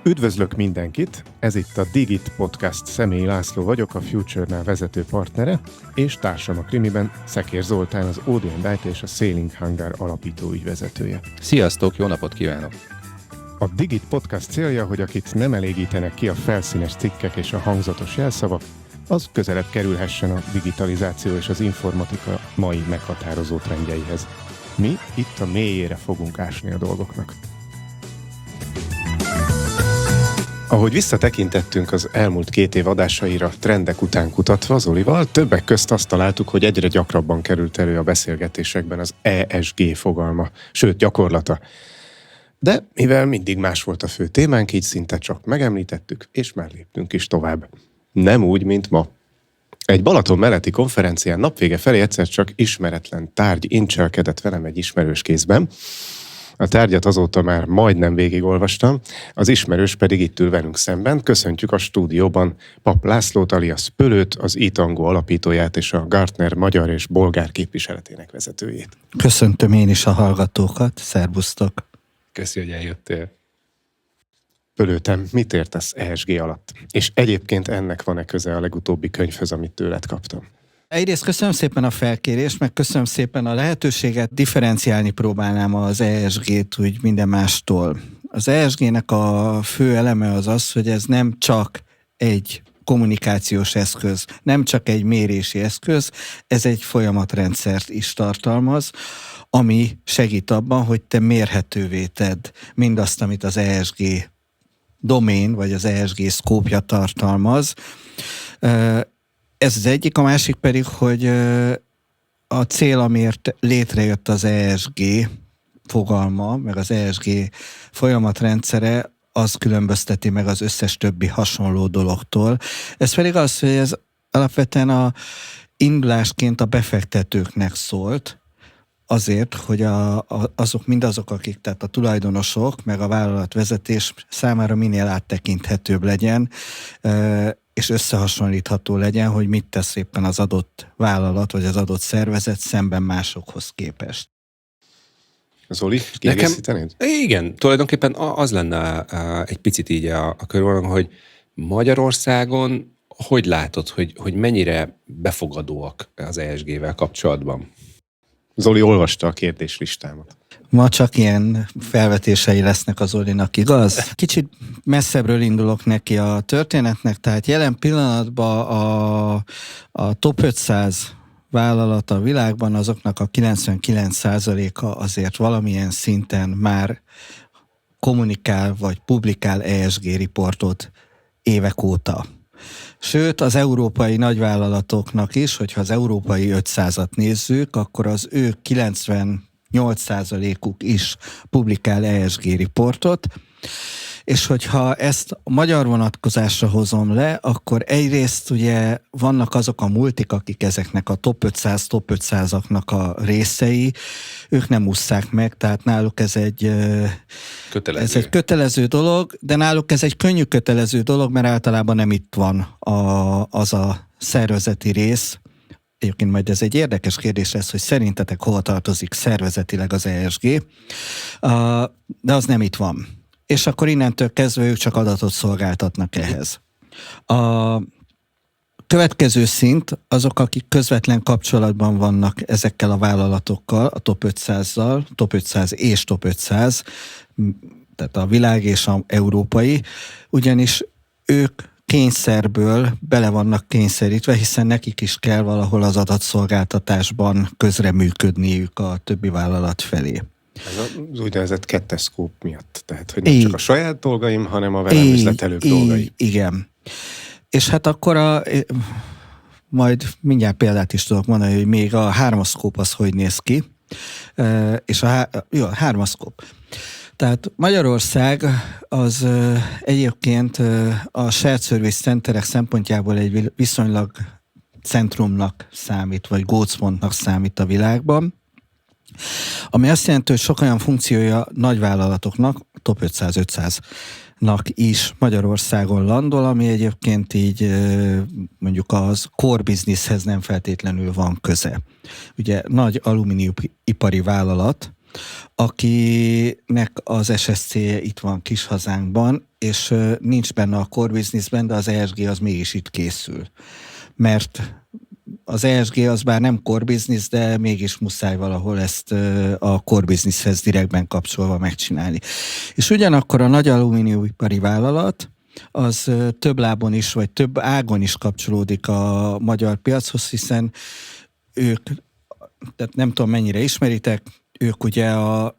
Üdvözlök mindenkit! Ez itt a Digit Podcast. Személyi László vagyok, a Future-nál vezető partnere, és társam a krimiben Szekér Zoltán, az ODM és a Sailing Hangar alapító ügyvezetője. Sziasztok, jó napot kívánok! A Digit Podcast célja, hogy akit nem elégítenek ki a felszínes cikkek és a hangzatos jelszavak, az közelebb kerülhessen a digitalizáció és az informatika mai meghatározó trendjeihez. Mi itt a mélyére fogunk ásni a dolgoknak. Ahogy visszatekintettünk az elmúlt 2 év adásaira trendek után kutatva Zolival, többek közt azt találtuk, hogy egyre gyakrabban került elő a beszélgetésekben az ESG fogalma, sőt gyakorlata. De mivel mindig más volt a fő témánk, így szinte csak megemlítettük, és már léptünk is tovább. Nem úgy, mint ma. Egy Balaton melletti konferencián napvége felé egyszer csak ismeretlen tárgy incselkedett velem egy ismerős kézben. A tárgyat azóta már majdnem végigolvastam, az ismerős pedig itt ül velünk szemben. Köszöntjük a stúdióban Papp Lászlót, alias Pölőt, az e-Tango alapítóját és a Gartner magyar és bolgár képviseletének vezetőjét. Köszöntöm én is a hallgatókat, szervusztok! Köszi, hogy eljöttél. Pölőtem, mit értesz ESG alatt? És egyébként ennek van-e köze a legutóbbi könyvhöz, amit tőled kaptam? Egyrészt köszönöm szépen a felkérést, meg köszönöm szépen a lehetőséget, differenciálni próbálnám az ESG-t úgy minden mástól. Az ESG-nek a fő eleme az, hogy ez nem csak egy kommunikációs eszköz, nem csak egy mérési eszköz, ez egy folyamatrendszert is tartalmaz, ami segít abban, hogy te mérhetővé tedd mindazt, amit az ESG domén, vagy az ESG szkópja tartalmaz. Ez az egyik, a másik pedig, hogy a cél, amiért létrejött az ESG fogalma, meg az ESG folyamatrendszere, az különbözteti meg az összes többi hasonló dologtól. Ez pedig az, hogy ez alapvetően a indulásként a befektetőknek szólt, azért, hogy mindazok, akik, tehát a tulajdonosok, meg a vállalatvezetés számára minél áttekinthetőbb legyen, és összehasonlítható legyen, hogy mit tesz éppen az adott vállalat, vagy az adott szervezet szemben másokhoz képest. Zoli, kiegészítenéd? Igen, tulajdonképpen az lenne egy picit így a körvonalon, hogy Magyarországon hogy látod, hogy mennyire befogadóak az ESG-vel kapcsolatban? Zoli olvasta a kérdéslistámat. Ma csak ilyen felvetései lesznek az Zolinak, igaz? Kicsit messzebbről indulok neki a történetnek, tehát jelen pillanatban a top 500 vállalat a világban, azoknak a 99%-a azért valamilyen szinten már kommunikál vagy publikál ESG riportot évek óta. Sőt, az európai nagyvállalatoknak is, hogyha az európai 500-at nézzük, akkor az ő 98%-uk is publikál ESG riportot, és hogyha ezt a magyar vonatkozásra hozom le, akkor egyrészt ugye vannak azok a multik, akik ezeknek a top 500-aknak a részei, ők nem ússzák meg, tehát náluk ez egy kötelező dolog, de náluk ez egy könnyű kötelező dolog, mert általában nem itt van az a szervezeti rész. Egyébként majd ez egy érdekes kérdés lesz, hogy szerintetek hova tartozik szervezetileg az ESG, de az nem itt van. És akkor innentől kezdve ők csak adatot szolgáltatnak ehhez. A következő szint azok, akik közvetlen kapcsolatban vannak ezekkel a vállalatokkal, a top 500-zal, top 500 és top 500, tehát a világ és az európai, ugyanis ők kényszerből bele vannak kényszerítve, hiszen nekik is kell valahol az adatszolgáltatásban közreműködniük a többi vállalat felé. Ez az úgynevezett 2-es szkóp miatt. Tehát, hogy nem csak a saját dolgaim, hanem a velem üzletelők dolgai. Igen. És hát akkor majd mindjárt példát is tudok mondani, hogy még a 3-as szkóp az hogy néz ki. És a 3-as szkóp. Tehát Magyarország az egyébként a shared service centerek szempontjából egy viszonylag centrumnak számít, vagy gócpontnak számít a világban. Ami azt jelenti, hogy sok olyan funkciója nagyvállalatoknak, top 500-500-nak is Magyarországon landol, ami egyébként így mondjuk az core businesshez nem feltétlenül van köze. Ugye nagy alumíniumipari vállalat, akinek az SSC-je itt van kis hazánkban, és nincs benne a core businessben, de az ESG az mégis itt készül. Mert az ESG az bár nem core business, de mégis muszáj valahol ezt a core businesshez direktben kapcsolva megcsinálni. És ugyanakkor a nagy alumíniumipari vállalat az több lábon is, vagy több ágon is kapcsolódik a magyar piachoz, hiszen ők, tehát nem tudom mennyire ismeritek, ők ugye a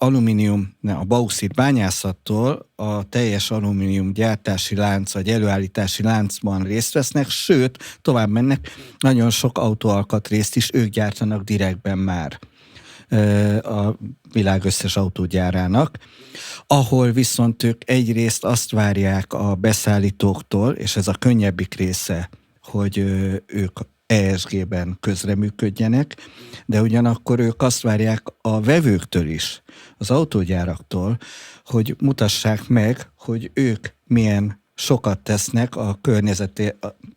bauxit bányászattól a teljes alumínium gyártási lánc, vagy előállítási láncban részt vesznek, sőt, tovább mennek, nagyon sok autóalkatrészt is ők gyártanak direktben már a világ összes autógyárának, ahol viszont ők egyrészt azt várják a beszállítóktól, és ez a könnyebbik része, hogy ők ESG-ben közreműködjenek, de ugyanakkor ők azt várják a vevőktől is, az autógyáraktól, hogy mutassák meg, hogy ők milyen sokat tesznek a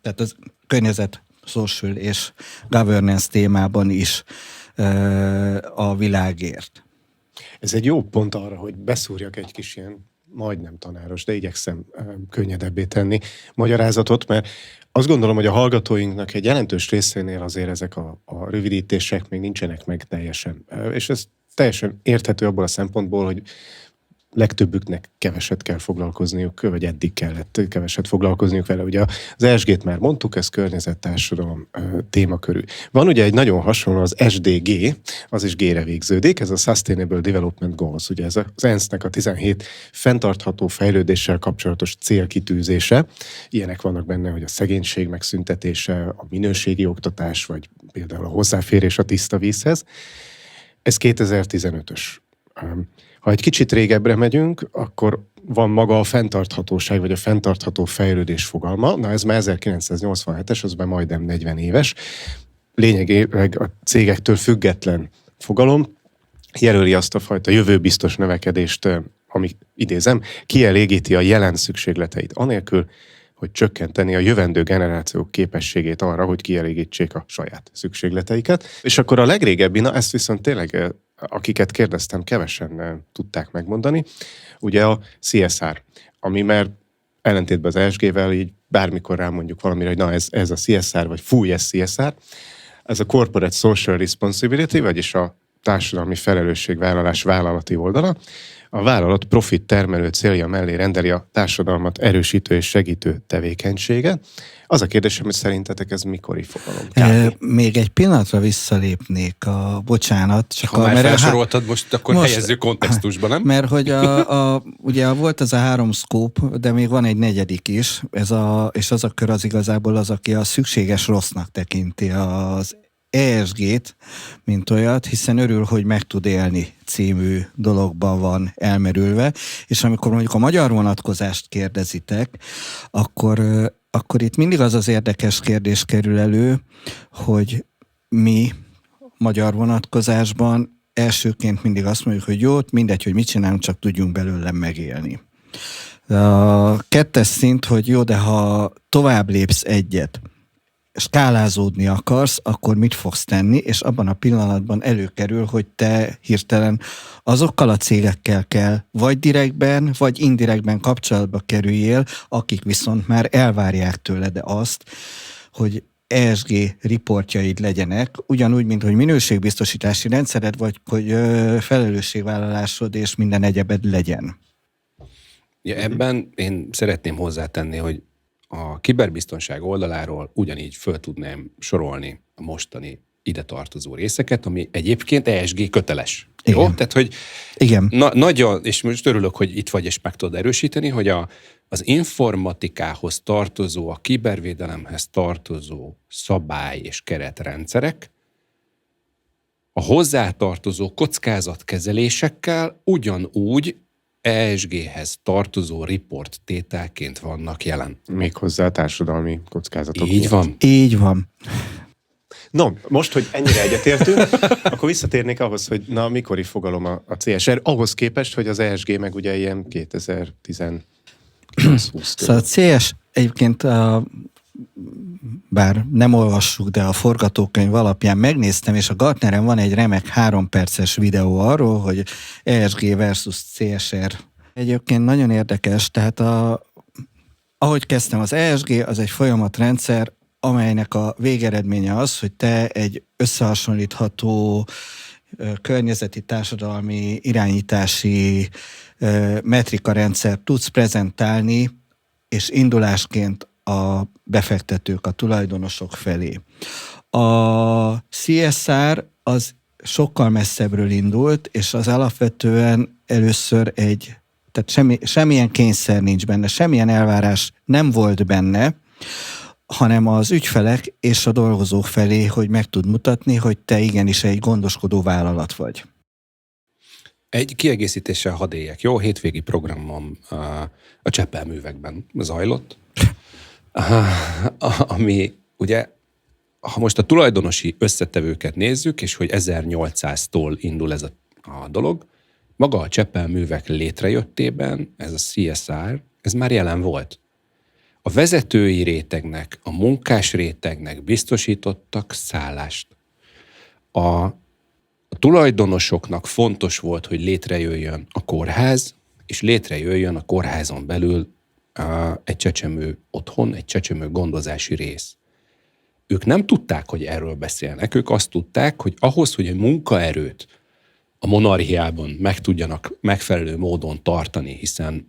tehát a környezet, social és governance témában is a világért. Ez egy jó pont arra, hogy beszúrjak egy kis ilyen majdnem tanáros, de igyekszem könnyedebbé tenni magyarázatot, mert azt gondolom, hogy a hallgatóinknak egy jelentős részénél azért ezek a rövidítések még nincsenek meg teljesen. És ez teljesen érthető abból a szempontból, hogy legtöbbüknek keveset kell foglalkozniuk, vagy eddig kellett keveset foglalkozniuk vele. Ugye az ESG-t már mondtuk, ez környezettársadalom témakörű. Van ugye egy nagyon hasonló, az SDG, az is G-re végződik, ez a Sustainable Development Goals, ugye ez az ENSZ-nek a 17 fenntartható fejlődéssel kapcsolatos célkitűzése. Ilyenek vannak benne, hogy a szegénység megszüntetése, a minőségi oktatás, vagy például a hozzáférés a tiszta vízhez. Ez 2015-ös. Ha egy kicsit régebbre megyünk, akkor van maga a fenntarthatóság, vagy a fenntartható fejlődés fogalma. Na ez már 1987-es, az már majdnem 40 éves. Lényegében a cégektől független fogalom, jelöli azt a fajta jövőbiztos növekedést, ami, idézem, kielégíti a jelen szükségleteit, anélkül, hogy csökkenteni a jövendő generációk képességét arra, hogy kielégítsék a saját szükségleteiket. És akkor a legrégebbi, na ezt viszont tényleg, akiket kérdeztem, kevesen tudták megmondani, ugye a CSR, ami már ellentétben az ESG-vel így bármikor rámondjuk valamire, hogy na ez a CSR, vagy fúj, ez CSR, ez a Corporate Social Responsibility, vagyis a társadalmi felelősségvállalás vállalati oldala. A vállalat profit termelő célja mellé rendeli a társadalmat erősítő és segítő tevékenységet. Az a kérdésem, hogy szerintetek ez mikori fogalom? Még egy pillanatra visszalépnék, bocsánat. Csak ha már felsoroltad, most akkor helyezzük kontextusba, nem? Mert hogy ugye volt ez a 3 scope, de még van egy 4. is, és az a kör az igazából az, aki a szükséges rossznak tekinti az ESG-t, mint olyat, hiszen örül, hogy meg tud élni című dologban van elmerülve, és amikor mondjuk a magyar vonatkozást kérdezitek, akkor itt mindig az érdekes kérdés kerül elő, hogy mi magyar vonatkozásban elsőként mindig azt mondjuk, hogy jó, mindegy, hogy mit csinálunk, csak tudjunk belőle megélni. A 2. szint, hogy jó, de ha tovább lépsz egyet, skálázódni akarsz, akkor mit fogsz tenni, és abban a pillanatban előkerül, hogy te hirtelen azokkal a cégekkel kell vagy direktben, vagy indirektben kapcsolatba kerüljél, akik viszont már elvárják tőled azt, hogy ESG riportjaid legyenek, ugyanúgy, mint hogy minőségbiztosítási rendszered, vagy hogy felelősségvállalásod és minden egyebed legyen. Ja, ebben én szeretném hozzátenni, hogy a kiberbiztonság oldaláról ugyanígy föl tudnám sorolni a mostani ide tartozó részeket, ami egyébként ESG köteles. Igen. Jó? Tehát, hogy igen. Nagyon, és most örülök, hogy itt vagy, és meg tudod erősíteni, hogy az informatikához tartozó, a kibervédelemhez tartozó szabály és keretrendszerek a hozzátartozó kockázatkezelésekkel ugyanúgy ESG-hez tartozó riport tételként vannak jelen. Méghozzá a társadalmi kockázatok. Így van. Így van. No, most, hogy ennyire egyetértünk, akkor visszatérnék ahhoz, hogy na, mikori fogalom a CSR, ahhoz képest, hogy az ESG meg ugye ilyen 2010-20 Szóval a CS egyébként bár nem olvassuk, de a forgatókönyv alapján megnéztem, és a Gartneren van egy remek 3 perces videó arról, hogy ESG versus CSR. Egyébként nagyon érdekes, tehát ahogy kezdtem, az ESG az egy folyamatrendszer, amelynek a végeredménye az, hogy te egy összehasonlítható környezeti, társadalmi, irányítási metrikarendszert tudsz prezentálni, és indulásként a befektetők, a tulajdonosok felé. A CSR az sokkal messzebbről indult, és az alapvetően először tehát semmilyen kényszer nincs benne, semmilyen elvárás nem volt benne, hanem az ügyfelek és a dolgozók felé, hogy meg tud mutatni, hogy te igenis egy gondoskodó vállalat vagy. Egy kiegészítéssel hadd éljek. Jó, hétvégi programom a Csepel-művekben zajlott, ami ugye, ha most a tulajdonosi összetevőket nézzük, és hogy 1800-tól indul ez a dolog, maga a Csepel-művek létrejöttében ez a CSR, ez már jelen volt. A vezetői rétegnek, a munkás rétegnek biztosítottak szállást. A tulajdonosoknak fontos volt, hogy létrejöjjön a kórház, és létrejöjjön a kórházon belül egy csecsemő otthon, egy csecsemő gondozási rész. Ők nem tudták, hogy erről beszélnek, ők azt tudták, hogy ahhoz, hogy a munkaerőt a monarchiában meg tudjanak megfelelő módon tartani, hiszen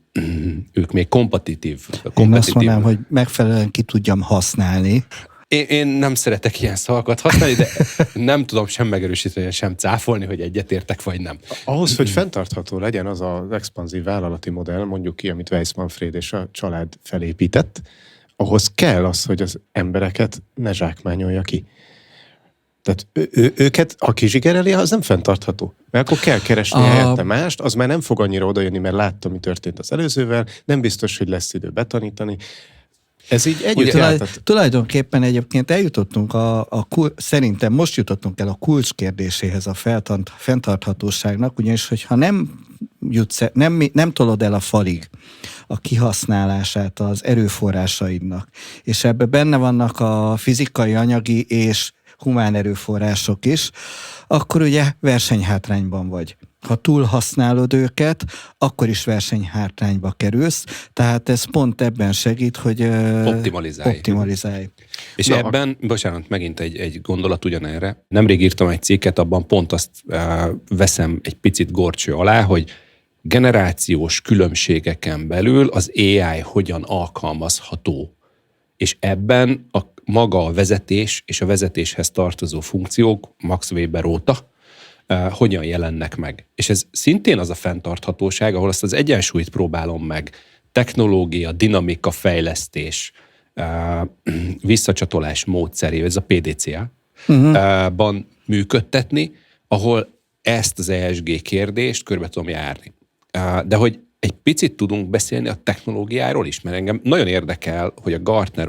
ők még kompetitív. Én azt mondanám, hogy megfelelően ki tudjam használni. Én nem szeretek ilyen szavakat használni, de nem tudom sem megerősíteni, sem cáfolni, hogy egyetértek, vagy nem. Ahhoz, hogy fenntartható legyen az az expanzív vállalati modell, mondjuk ki, amit Weiss Manfred és a család felépített, ahhoz kell az, hogy az embereket ne zsákmányolja ki. Tehát őket, ha kizsigereli, az nem fenntartható. Mert akkor kell keresni helyette mást, az már nem fog annyira odajönni, mert látta, mi történt az előzővel, nem biztos, hogy lesz idő betanítani. Ez így együtt tulajdonképpen egyébként eljutottunk szerintem most jutottunk el a kulcskérdéséhez a fenntarthatóságnak, ugyanis, hogyha nem tolod el a falig a kihasználását az erőforrásaidnak, és ebbe benne vannak a fizikai, anyagi és humán erőforrások is, akkor ugye versenyhátrányban vagy. Ha túl használod őket, akkor is versenyhátrányba kerülsz, tehát ez pont ebben segít, hogy optimalizálj. És ebben, bocsánat, megint egy gondolat ugyanerre. Nemrég írtam egy cikket, abban pont azt veszem egy picit górcső alá, hogy generációs különbségeken belül az AI hogyan alkalmazható. És ebben maga a vezetés és a vezetéshez tartozó funkciók Max Weber óta hogyan jelennek meg. És ez szintén az a fenntarthatóság, ahol azt az egyensúlyt próbálom meg technológia, dinamika, fejlesztés, visszacsatolás módszerével, ez a PDCA-ban működtetni, ahol ezt az ESG kérdést körbe tudom járni. De hogy egy picit tudunk beszélni a technológiáról is, mert engem nagyon érdekel, hogy a Gartner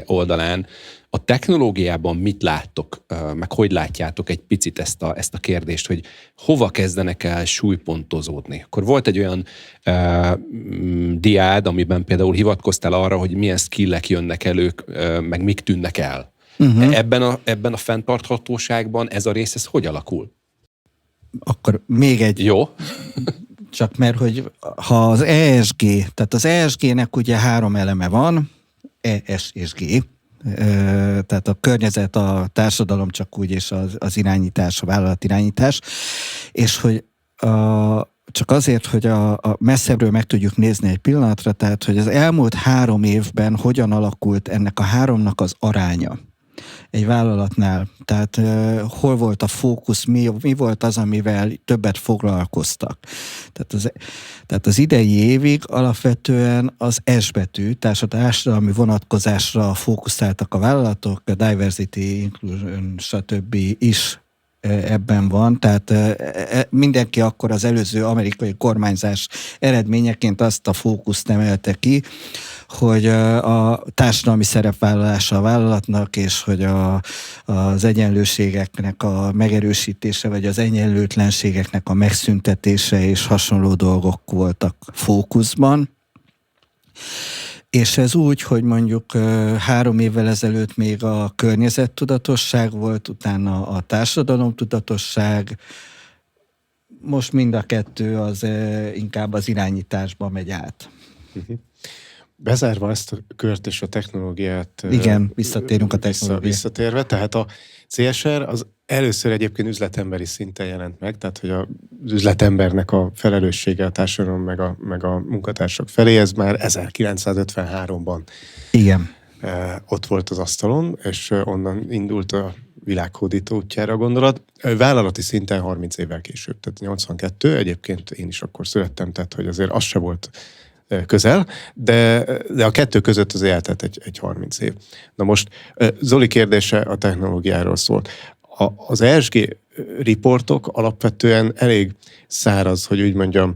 oldalán a technológiában mit láttok, meg hogy látjátok egy picit ezt a kérdést, hogy hova kezdenek el súlypontozódni. Akkor volt egy olyan diád, amiben például hivatkoztál arra, hogy milyen skillek jönnek elő, meg mik tűnnek el. Ebben a fenntarthatóságban ez a rész, ez hogy alakul? Akkor még egy... Jó. Csak mert, hogy ha az ESG, tehát az ESG-nek ugye 3 eleme van, ES és G, tehát a környezet, a társadalom csak úgy, és az irányítás, a vállalatirányítás, és hogy csak azért, hogy a messzebbről meg tudjuk nézni egy pillanatra, tehát hogy az elmúlt 3 évben hogyan alakult ennek a 3-nak az aránya egy vállalatnál. Tehát hol volt a fókusz, mi volt az, amivel többet foglalkoztak. Tehát az idei évig alapvetően az S betű, tehát a társadalmi vonatkozásra fókuszáltak a vállalatok, a diversity, inclusion, stb. Is ebben van, tehát mindenki akkor az előző amerikai kormányzás eredményeként azt a fókuszt emelte ki, hogy a társadalmi szerepvállalása a vállalatnak, és hogy az egyenlőségeknek a megerősítése, vagy az egyenlőtlenségeknek a megszüntetése és hasonló dolgok voltak fókuszban. És ez úgy, hogy mondjuk 3 évvel ezelőtt még a környezettudatosság volt, utána a társadalomtudatosság, most mind a kettő az inkább az irányításba megy át. Bezárva ezt a kört és a technológiát... Igen, visszatérünk a technológiát. Visszatérve, tehát a CSR az először egyébként üzletemberi szinten jelent meg, tehát hogy az üzletembernek a felelőssége a társadalom meg a munkatársak felé, ez már 1953-ban Igen. Ott volt az asztalon, és onnan indult a világhódító útjára a gondolat. Vállalati szinten 30 évvel később, tehát 82, egyébként én is akkor születtem, tehát hogy azért az se volt közel, de a kettő között azért eltelt egy 30 év. Na most Zoli kérdése a technológiáról szólt. Az ESG riportok alapvetően elég száraz, hogy úgy mondjam,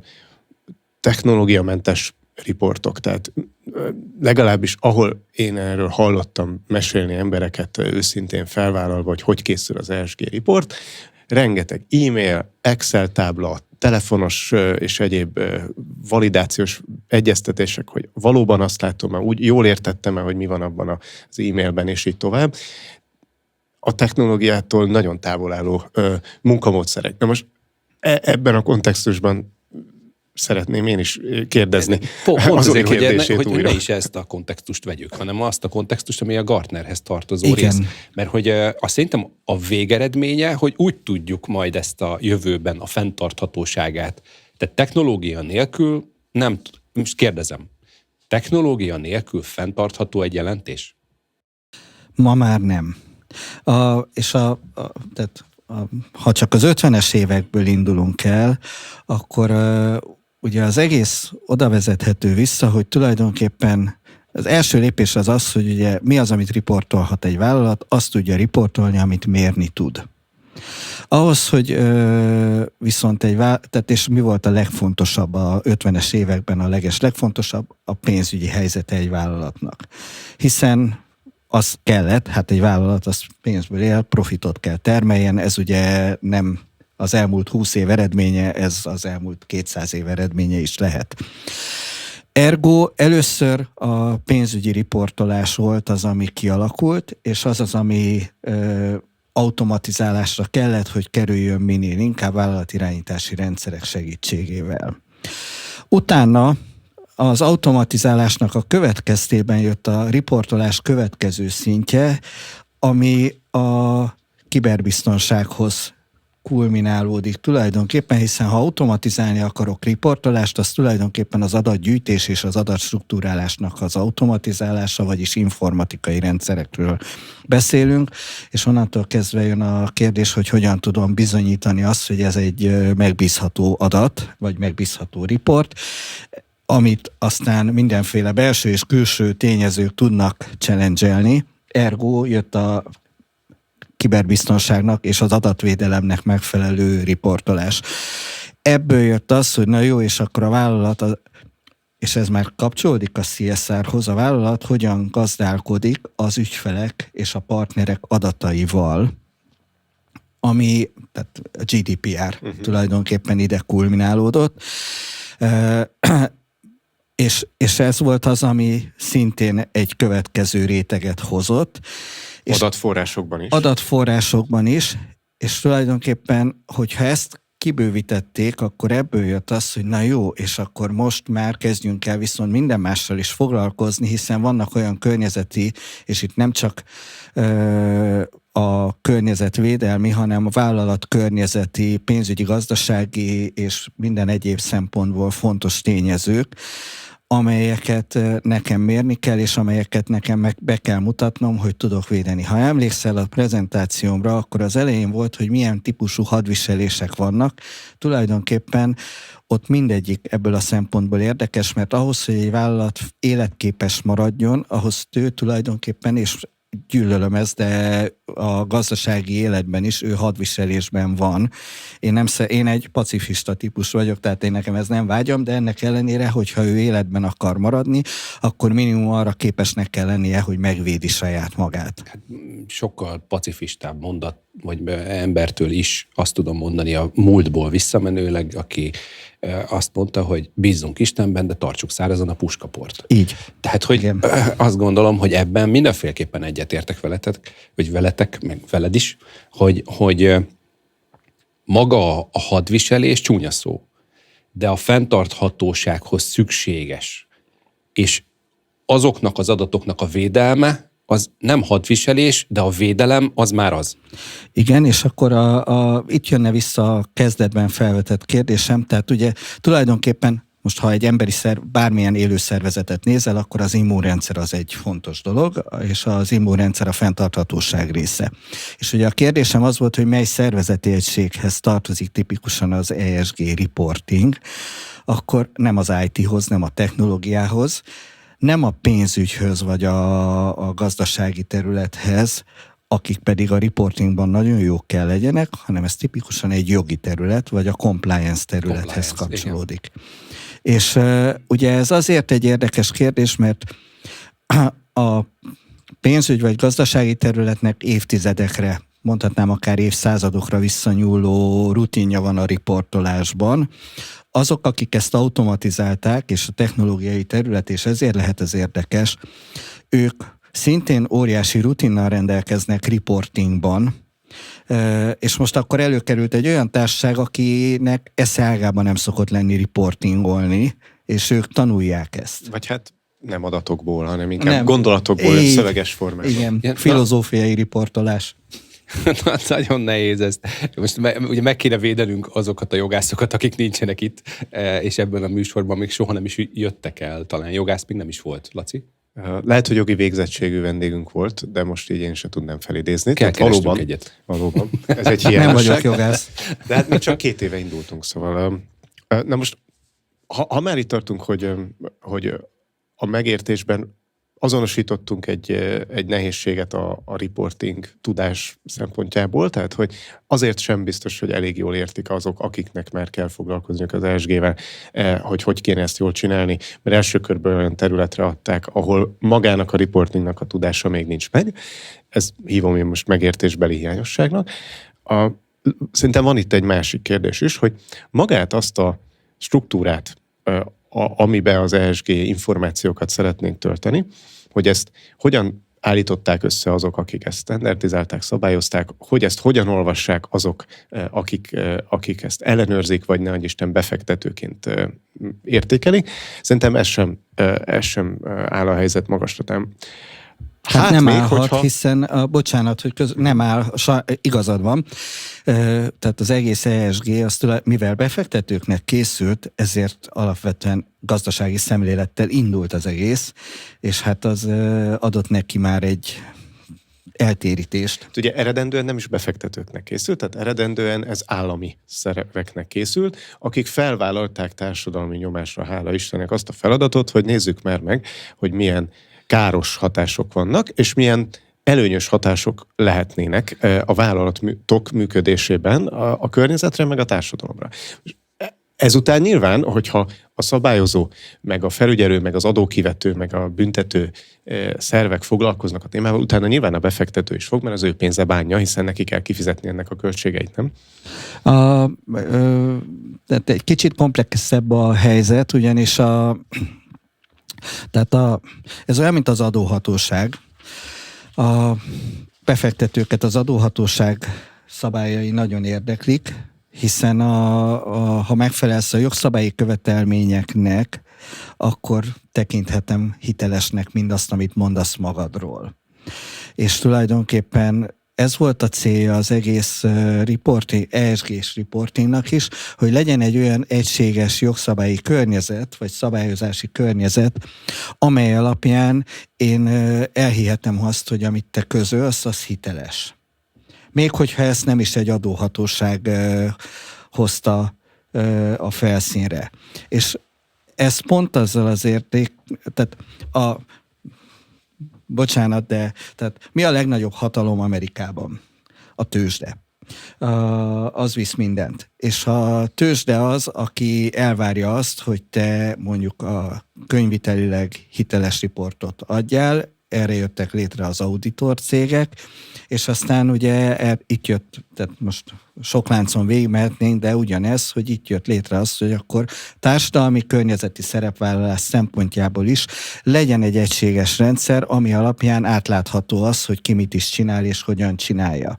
technológiamentes riportok. Tehát legalábbis ahol én erről hallottam mesélni embereket őszintén felvállalva, hogy készül az ESG riport, rengeteg e-mail, Excel tábla, telefonos és egyéb validációs egyeztetések, hogy valóban azt látom, úgy jól értettem-e, hogy mi van abban az e-mailben, és így tovább. A technológiától nagyon távol álló munkamódszerek. Na most ebben a kontextusban szeretném én is kérdezni. Pont azért, hogy újra. ne is ezt a kontextust vegyük, hanem azt a kontextust, ami a Gartnerhez tartozó Igen. rész. Mert hogy azt szerintem a végeredménye, hogy úgy tudjuk majd ezt a jövőben a fenntarthatóságát. Tehát technológia nélkül most kérdezem, technológia nélkül fenntartható egy jelentés? Ma már nem. Ha csak az 50-es évekből indulunk el, akkor ugye az egész oda vezethető vissza, hogy tulajdonképpen az első lépés az, hogy ugye mi az, amit riportolhat egy vállalat, azt tudja riportolni, amit mérni tud. Ahhoz, hogy viszont tehát és mi volt a legfontosabb a 50-es években, a legfontosabb a pénzügyi helyzete egy vállalatnak. Hiszen az kellett, hát egy vállalat az pénzből él, profitot kell termeljen, ez ugye nem az elmúlt 20 év eredménye, ez az elmúlt 200 év eredménye is lehet. Ergo először a pénzügyi riportolás volt az, ami kialakult, és az, ami automatizálásra kellett, hogy kerüljön minél inkább vállalatirányítási rendszerek segítségével. Utána az automatizálásnak a következtében jött a riportolás következő szintje, ami a kiberbiztonsághoz kulminálódik tulajdonképpen, hiszen ha automatizálni akarok riportolást, az tulajdonképpen az adatgyűjtés és az adatstruktúrálásnak az automatizálása, vagyis informatikai rendszerekről beszélünk, és onnantól kezdve jön a kérdés, hogy hogyan tudom bizonyítani azt, hogy ez egy megbízható adat, vagy megbízható riport, amit aztán mindenféle belső és külső tényezők tudnak challenge-elni. Ergo jött a kiberbiztonságnak és az adatvédelemnek megfelelő riportolás. Ebből jött az, hogy na jó, és akkor a vállalat, és ez már kapcsolódik a CSR-hoz, a vállalat hogyan gazdálkodik az ügyfelek és a partnerek adataival, ami, tehát a GDPR tulajdonképpen ide kulminálódott. És ez volt az, ami szintén egy következő réteget hozott. Adatforrásokban is. Adatforrásokban is, és tulajdonképpen, hogyha ezt kibővítették, akkor ebből jött az, hogy na jó, és akkor most már kezdjünk el viszont minden mással is foglalkozni, hiszen vannak olyan környezeti, és itt nem csak a környezetvédelmi, hanem a vállalat környezeti, pénzügyi, gazdasági és minden egyéb szempontból fontos tényezők, amelyeket nekem mérni kell, és amelyeket nekem be kell mutatnom, hogy tudok védeni. Ha emlékszel a prezentációmra, akkor az elején volt, hogy milyen típusú hadviselések vannak. Tulajdonképpen ott mindegyik ebből a szempontból érdekes, mert ahhoz, hogy egy vállalat életképes maradjon, ahhoz ő tulajdonképpen, és gyűlölöm ezt, de a gazdasági életben is ő hadviselésben van. Én egy pacifista típus vagyok, tehát én nekem ez nem vágyam, de ennek ellenére, hogyha ő életben akar maradni, akkor minimum arra képesnek kell lennie, hogy megvédi saját magát. Hát, sokkal pacifistább mondat vagy embertől is azt tudom mondani a múltból visszamenőleg, aki azt mondta, hogy bízzunk Istenben, de tartsuk szárazon a puskaport. Így. Tehát, hogy Igen. azt gondolom, hogy ebben mindenféleképpen egyetértek veletek, meg veled is, hogy maga a hadviselés csúnya szó, de a fenntarthatósághoz szükséges. És azoknak az adatoknak a védelme, az nem hadviselés, de a védelem az már az. Igen, és akkor itt jönne vissza a kezdetben felvetett kérdésem, tehát ugye tulajdonképpen most, ha egy emberi bármilyen élő szervezetet nézel, akkor az immunrendszer az egy fontos dolog, és az immunrendszer a fenntarthatóság része. És ugye a kérdésem az volt, hogy mely szervezeti egységhez tartozik tipikusan az ESG reporting, akkor nem az IT-hoz, nem a technológiához, nem a pénzügyhöz vagy a gazdasági területhez, akik pedig a reportingban nagyon jók kell legyenek, hanem ez tipikusan egy jogi terület, vagy a compliance területhez kapcsolódik. Igen. És ugye ez azért egy érdekes kérdés, mert a pénzügy vagy gazdasági területnek évtizedekre, mondhatnám akár évszázadokra visszanyúló rutinja van a riportolásban. Azok, akik ezt automatizálták, és a technológiai terület, és ezért lehet ez érdekes, ők szintén óriási rutinnal rendelkeznek reportingban, és most akkor előkerült egy olyan társaság, akinek esze ágában nem szokott lenni reportingolni, és ők tanulják ezt. Vagy hát nem adatokból, hanem inkább gondolatokból, szöveges formában. Igen, filozófiai riportolás. Nagyon nehéz ezt. Most ugye meg kéne védenünk azokat a jogászokat, akik nincsenek itt, és ebben a műsorban még soha nem is jöttek el. Talán jogász még nem is volt, Laci? Lehet, hogy jogi végzettségű vendégünk volt, de most így én sem tudnám felidézni. Valóban egyet. Valóban. Ez egy hiányosság. Nem vagyok jogász. De hát mi csak 2 éve indultunk, szóval. Na most, ha már itt tartunk, hogy a megértésben azonosítottunk egy nehézséget a reporting tudás szempontjából, tehát hogy azért sem biztos, hogy elég jól értik azok, akiknek már kell foglalkozniuk az ESG-vel, hogy kéne ezt jól csinálni, mert első körben olyan területre adták, ahol magának a reportingnak a tudása még nincs meg. Ezt hívom én most megértésbeli hiányosságnak. Szerintem van itt egy másik kérdés is, hogy magát azt a struktúrát, amiben az ESG információkat szeretnénk tölteni, hogy ezt hogyan állították össze azok, akik ezt standardizálták, szabályozták, hogy ezt hogyan olvassák azok, akik ezt ellenőrzik, vagy ne adj Isten befektetőként értékelik. Szerintem ez sem áll a helyzet magaslatán. Hát nem állhat, hiszen, bocsánat, hogy nem áll, igazad van, tehát az egész ESG, mivel befektetőknek készült, ezért alapvetően gazdasági szemlélettel indult az egész, és hát az adott neki már egy eltérítést. Ugye eredendően nem is befektetőknek készült, tehát eredendően ez állami szerveknek készült, akik felvállalták társadalmi nyomásra, hála Istennek, azt a feladatot, hogy nézzük már meg, hogy milyen káros hatások vannak, és milyen előnyös hatások lehetnének a vállalatok működésében a környezetre, meg a társadalomra. Ezután nyilván, hogyha a szabályozó, meg a felügyelő, meg az adókivető, meg a büntető szervek foglalkoznak a témával, utána nyilván a befektető is fog, mert az ő pénze bánja, hiszen neki kell kifizetni ennek a költségeit, nem? Tehát egy kicsit komplexebb a helyzet, ugyanis ez olyan, mint az adóhatóság. A befektetőket az adóhatóság szabályai nagyon érdeklik, hiszen ha megfelelsz a jogszabályi követelményeknek, akkor tekinthetem hitelesnek mindazt, amit mondasz magadról. És tulajdonképpen ez volt a célja az egész ESG-s reportingnak is, hogy legyen egy olyan egységes jogszabályi környezet, vagy szabályozási környezet, amely alapján én elhihetem azt, hogy amit te közölsz, az hiteles. Még hogyha ezt nem is egy adóhatóság hozta a felszínre. És ez pont azzal az tehát bocsánat, de tehát mi a legnagyobb hatalom Amerikában? A tőzsde. Az visz mindent. És a tőzsde az, aki elvárja azt, hogy te mondjuk a könyvitelileg hiteles riportot adjál, erre jöttek létre az auditor cégek, és aztán ugye itt jött, tehát most sok láncon végigmehetnénk, de ugyanez, hogy itt jött létre az, hogy akkor társadalmi környezeti szerepvállalás szempontjából is legyen egy egységes rendszer, ami alapján átlátható az, hogy ki mit is csinál és hogyan csinálja.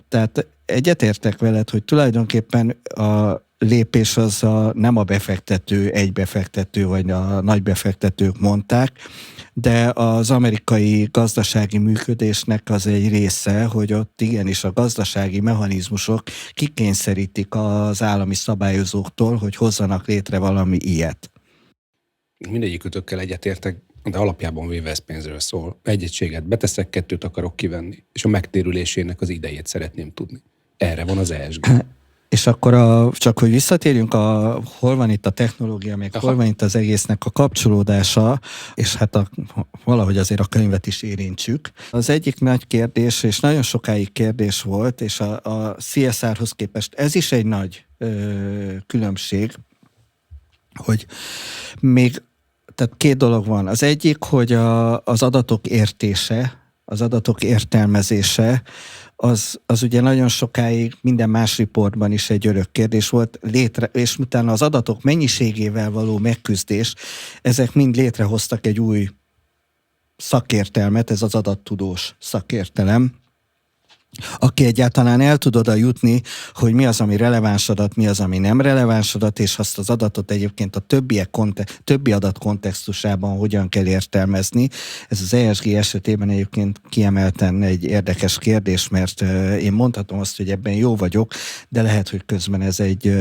Tehát egyetértek veled, hogy tulajdonképpen a lépés az nem a befektető, egy befektető, vagy a nagy befektetők mondták, de az amerikai gazdasági működésnek az egy része, hogy ott igenis a gazdasági mechanizmusok kikényszerítik az állami szabályozóktól, hogy hozzanak létre valami ilyet. Mindegyikütökkel egyetértek, de alapjában véve ez pénzről szól. Egy egységet beteszek, 2 akarok kivenni, és a megtérülésének az idejét szeretném tudni. Erre van az ESG. És akkor csak hogy visszatérjünk, hol van itt a technológia, meg hol van itt az egésznek a kapcsolódása, és hát valahogy azért a könyvet is érintsük. Az egyik nagy kérdés, és nagyon sokáig kérdés volt, és a CSR-hoz képest ez is egy nagy különbség, hogy még, tehát 2 dolog van. Az egyik, hogy az adatok értése, az adatok értelmezése, az ugye nagyon sokáig minden más riportban is egy örök kérdés volt, és utána az adatok mennyiségével való megküzdés, ezek mind létrehoztak egy új szakértelmet, ez az adattudós szakértelem, aki egyáltalán el tud oda jutni, hogy mi az, ami releváns adat, mi az, ami nem releváns adat, és azt az adatot egyébként a többi adat kontextusában hogyan kell értelmezni. Ez az ESG esetében egyébként kiemelten egy érdekes kérdés, mert én mondhatom azt, hogy ebben jó vagyok, de lehet, hogy közben ez egy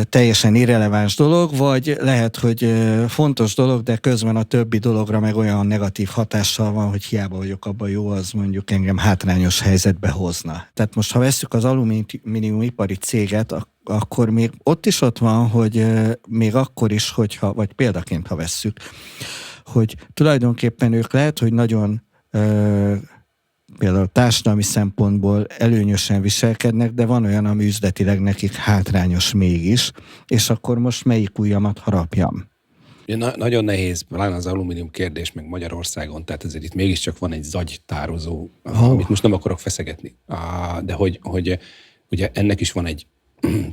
teljesen irreleváns dolog, vagy lehet, hogy fontos dolog, de közben a többi dologra meg olyan negatív hatással van, hogy hiába vagyok abban jó, az mondjuk engem hátrányos helyzetbe hozna. Tehát most, ha vesszük az alumíniumipari céget, akkor még ott van, hogy még akkor is, hogyha, vagy példaként, ha vesszük, hogy tulajdonképpen ők lehet, hogy nagyon például társadalmi szempontból előnyösen viselkednek, de van olyan, ami üzletileg nekik hátrányos mégis, és akkor most melyik ujjamat harapjam? Nagyon nehéz, pláne az alumínium kérdés, meg Magyarországon, tehát ezért itt mégiscsak van egy zagytározó, amit most nem akarok feszegetni, de hogy ugye ennek is van egy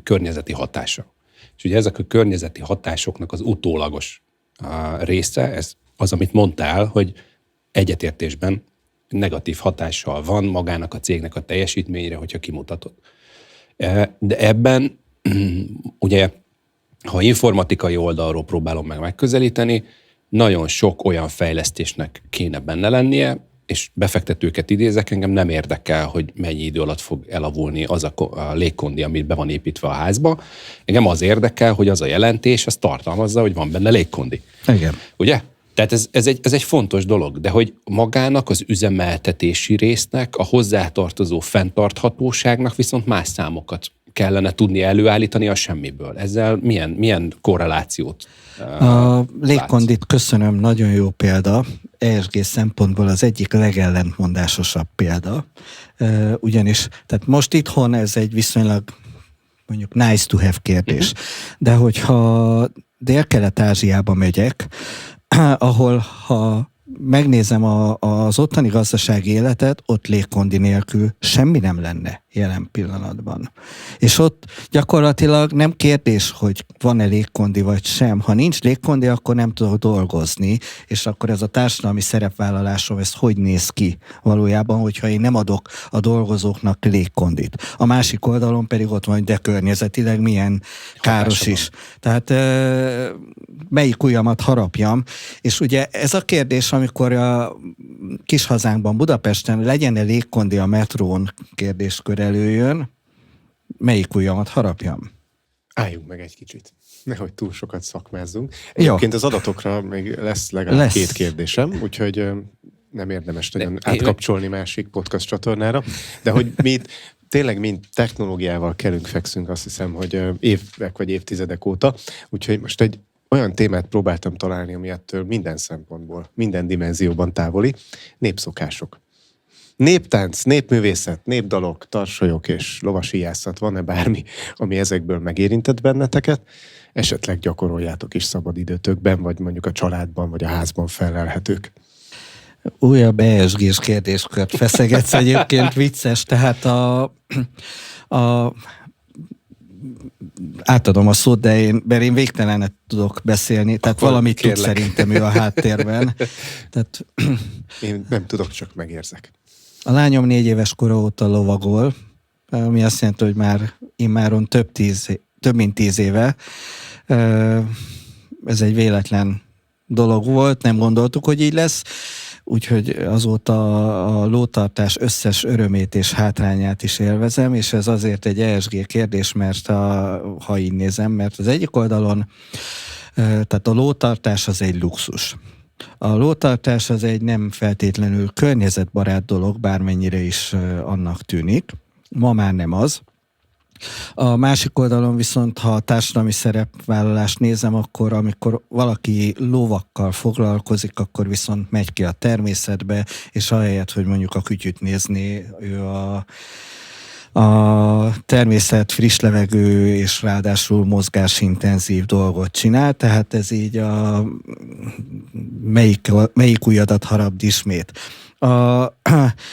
környezeti hatása. És ugye ezek a környezeti hatásoknak az utólagos része, ez az, amit mondtál, hogy egyetértésben negatív hatással van magának a cégnek a teljesítményre, hogyha kimutatod. De ebben ugye, ha informatikai oldalról próbálom megközelíteni, nagyon sok olyan fejlesztésnek kéne benne lennie, és befektetőket idézek, engem nem érdekel, hogy mennyi idő alatt fog elavulni az a légkondi, amit be van építve a házba. Engem az érdekel, hogy az a jelentés, az tartalmazza, hogy van benne légkondi. Igen. Ugye? Tehát ez egy fontos dolog, de hogy magának az üzemeltetési résznek, a hozzátartozó fenntarthatóságnak viszont más számokat kellene tudni előállítani a semmiből. Ezzel milyen korrelációt A légkondit köszönöm, nagyon jó példa. ESG szempontból az egyik legellentmondásosabb példa. Ugyanis, tehát most itthon ez egy viszonylag mondjuk nice to have kérdés. De hogyha Dél-Kelet-Ázsiába megyek, ahol ha megnézem az ottani gazdasági életet, ott légkondi nélkül semmi nem lenne jelen pillanatban. És ott gyakorlatilag nem kérdés, hogy van-e légkondi vagy sem. Ha nincs légkondi, akkor nem tudok dolgozni, és akkor ez a társadalmi szerepvállalásom, ez hogy néz ki valójában, hogyha én nem adok a dolgozóknak légkondit. A másik oldalon pedig ott van, de környezetileg milyen káros is. Tehát melyik ujjamat harapjam, és ugye ez a kérdés, amikor a kis hazánkban, Budapesten legyen-e légkondi a metrón kérdéskör előjön, melyik ujjamat harapjam? Álljunk meg egy kicsit. Nehogy túl sokat szakmázzunk. Egyébként az adatokra még lesz legalább 2 kérdésem, úgyhogy nem érdemes nagyon átkapcsolni másik podcast csatornára, de hogy mi tényleg mind technológiával fekszünk, azt hiszem, hogy évek vagy évtizedek óta, úgyhogy most egy olyan témát próbáltam találni, ami ettől minden szempontból, minden dimenzióban távoli, népszokások. Néptánc, népművészet, népdalok, tarsolyok és lovasíjászat, van-e bármi, ami ezekből megérintett benneteket? Esetleg gyakoroljátok is szabadidőtökben, vagy mondjuk a családban, vagy a házban felelhetők? Újabb ESG-s kérdéskört feszegetsz, egyébként vicces, tehát átadom a szót, mert én végtelenet tudok beszélni, tehát akkor valamit kérlek. tud szerintem ő a háttérben. Tehát Én nem tudok, csak megérzek. a lányom 4 éves kora óta lovagol, ami azt jelenti, hogy már immáron több mint 10 éve. Ez egy véletlen dolog volt, nem gondoltuk, hogy így lesz, úgyhogy azóta a lótartás összes örömét és hátrányát is élvezem, és ez azért egy ESG kérdés, mert ha így nézem, mert az egyik oldalon, tehát a lótartás az egy luxus. A lótartás az egy nem feltétlenül környezetbarát dolog, bármennyire is annak tűnik. Ma már nem az. A másik oldalon viszont, ha a társadalmi szerepvállalást nézem, akkor amikor valaki lovakkal foglalkozik, akkor viszont megy ki a természetbe, és ahelyett, hogy mondjuk a kütyüt nézni, ő a természet, friss levegő és ráadásul mozgásintenzív dolgot csinál, tehát ez így a melyik ujjadat harabd ismét. A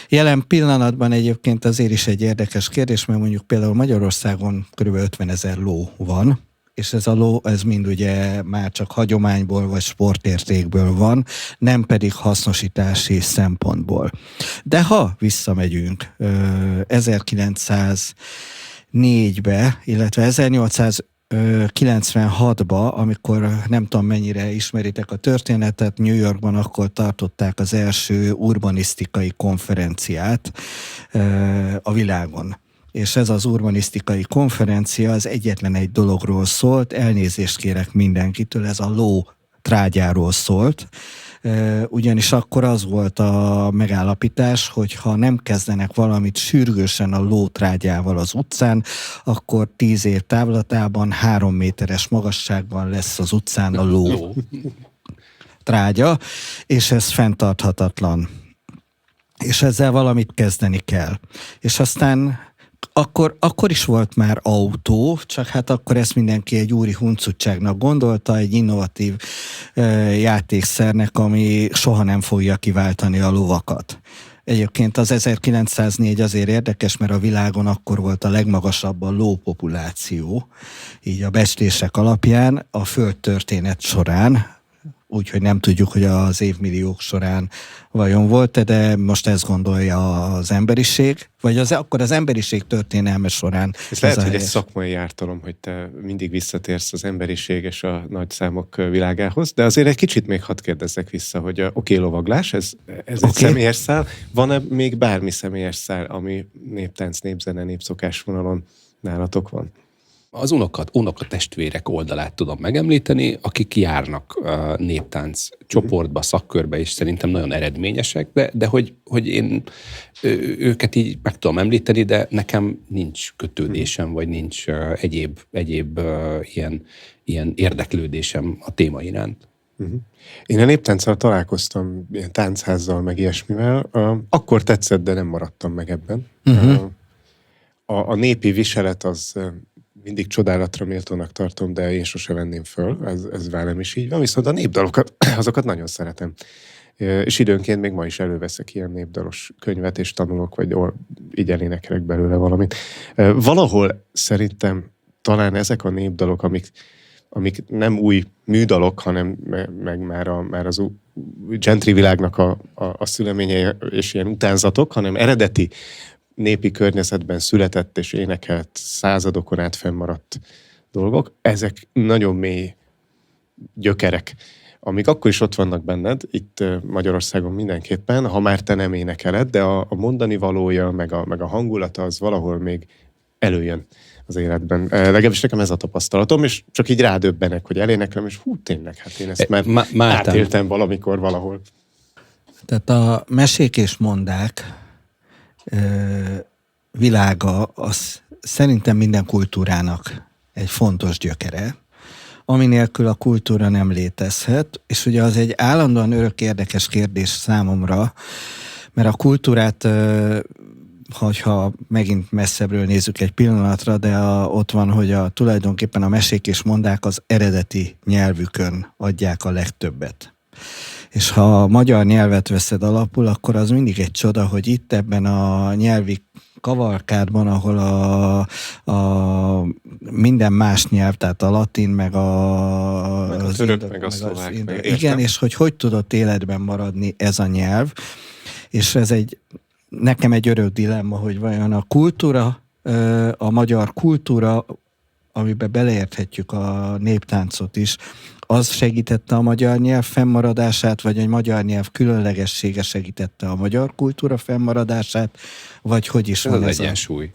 jelen pillanatban egyébként azért is egy érdekes kérdés, mert mondjuk például Magyarországon kb. 50 000 ló van, és ez a ló, ez mind ugye már csak hagyományból vagy sportértékből van, nem pedig hasznosítási szempontból. De ha visszamegyünk 1904-be, illetve 1896-ba, amikor nem tudom mennyire ismeritek a történetet, New Yorkban akkor tartották az első urbanisztikai konferenciát a világon. És ez az urbanisztikai konferencia az egyetlen egy dologról szólt, elnézést kérek mindenkitől, ez a ló trágyáról szólt, ugyanis akkor az volt a megállapítás, hogy ha nem kezdenek valamit sürgősen a lótrágyával az utcán, akkor 10 év távlatában 3 méteres magasságban lesz az utcán a ló trágya, és ez fenntarthatatlan. És ezzel valamit kezdeni kell. És aztán akkor is volt már autó, csak hát akkor ezt mindenki egy úri huncutságnak gondolta, egy innovatív játékszernek, ami soha nem fogja kiváltani a lovakat. Egyébként az 1904 azért érdekes, mert a világon akkor volt a legmagasabb a lópopuláció, így a becslések alapján a földtörténet során, úgyhogy nem tudjuk, hogy az évmilliók során vajon volt, de most ezt gondolja az emberiség, vagy akkor az emberiség történelme során. Ez lehet, hogy egy szakmai ártalom, hogy te mindig visszatérsz az emberiség és a nagy számok világához, de azért egy kicsit még hadd kérdezzek vissza, hogy oké, lovaglás, ez egy személyes szál, van-e még bármi személyes szál, ami néptánc, népzene, népszokás vonalon nálatok van? Az unokatestvérek oldalát tudom megemlíteni, akik járnak néptánc csoportba, szakkörbe, és szerintem nagyon eredményesek, de hogy én őket így meg tudom említeni, de nekem nincs kötődésem, vagy nincs egyéb ilyen érdeklődésem a téma iránt. Én a néptánccal találkoztam, ilyen táncházzal, meg ilyesmivel. Akkor tetszett, de nem maradtam meg ebben. A népi viselet az mindig csodálatra méltónak tartom, de én sose venném föl, ez velem is így van, viszont a népdalokat, azokat nagyon szeretem. És időnként még ma is előveszek ilyen népdalos könyvet, és tanulok, vagy így elénekelek belőle valamit. Valahol szerintem talán ezek a népdalok, amik nem új műdalok, hanem meg már az gentry világnak a szüleményei és ilyen utánzatok, hanem eredeti népi környezetben született és énekelt századokon át fennmaradt dolgok, ezek nagyon mély gyökerek, amik akkor is ott vannak benned, itt Magyarországon mindenképpen, ha már te nem énekeled, de a mondani valója, meg a hangulata az valahol még előjön az életben. Legalábbis nekem ez a tapasztalatom, és csak így rádöbbenek, hogy eléneklem, és tényleg, hát én ezt már átéltem valamikor valahol. Tehát a mesék és mondák világa az szerintem minden kultúrának egy fontos gyökere, ami nélkül a kultúra nem létezhet, és ugye az egy állandóan örök érdekes kérdés számomra, Mert a kultúrát, ha megint messzebbről nézzük egy pillanatra, de ott van, hogy tulajdonképpen a mesék és mondák az eredeti nyelvükön adják a legtöbbet. És ha a magyar nyelvet veszed alapul, akkor az mindig egy csoda, hogy itt ebben a nyelvi kavalkádban, ahol a minden más nyelv, tehát a latin, meg a török, meg a szlovák. Igen, és hogy tudott életben maradni ez a nyelv. És ez nekem egy örök dilemma, hogy vajon a kultúra, a magyar kultúra, amiben beleérthetjük a néptáncot is, az segítette a magyar nyelv fennmaradását, vagy egy magyar nyelv különlegessége segítette a magyar kultúra fennmaradását, vagy hogy is ez van az egyensúly.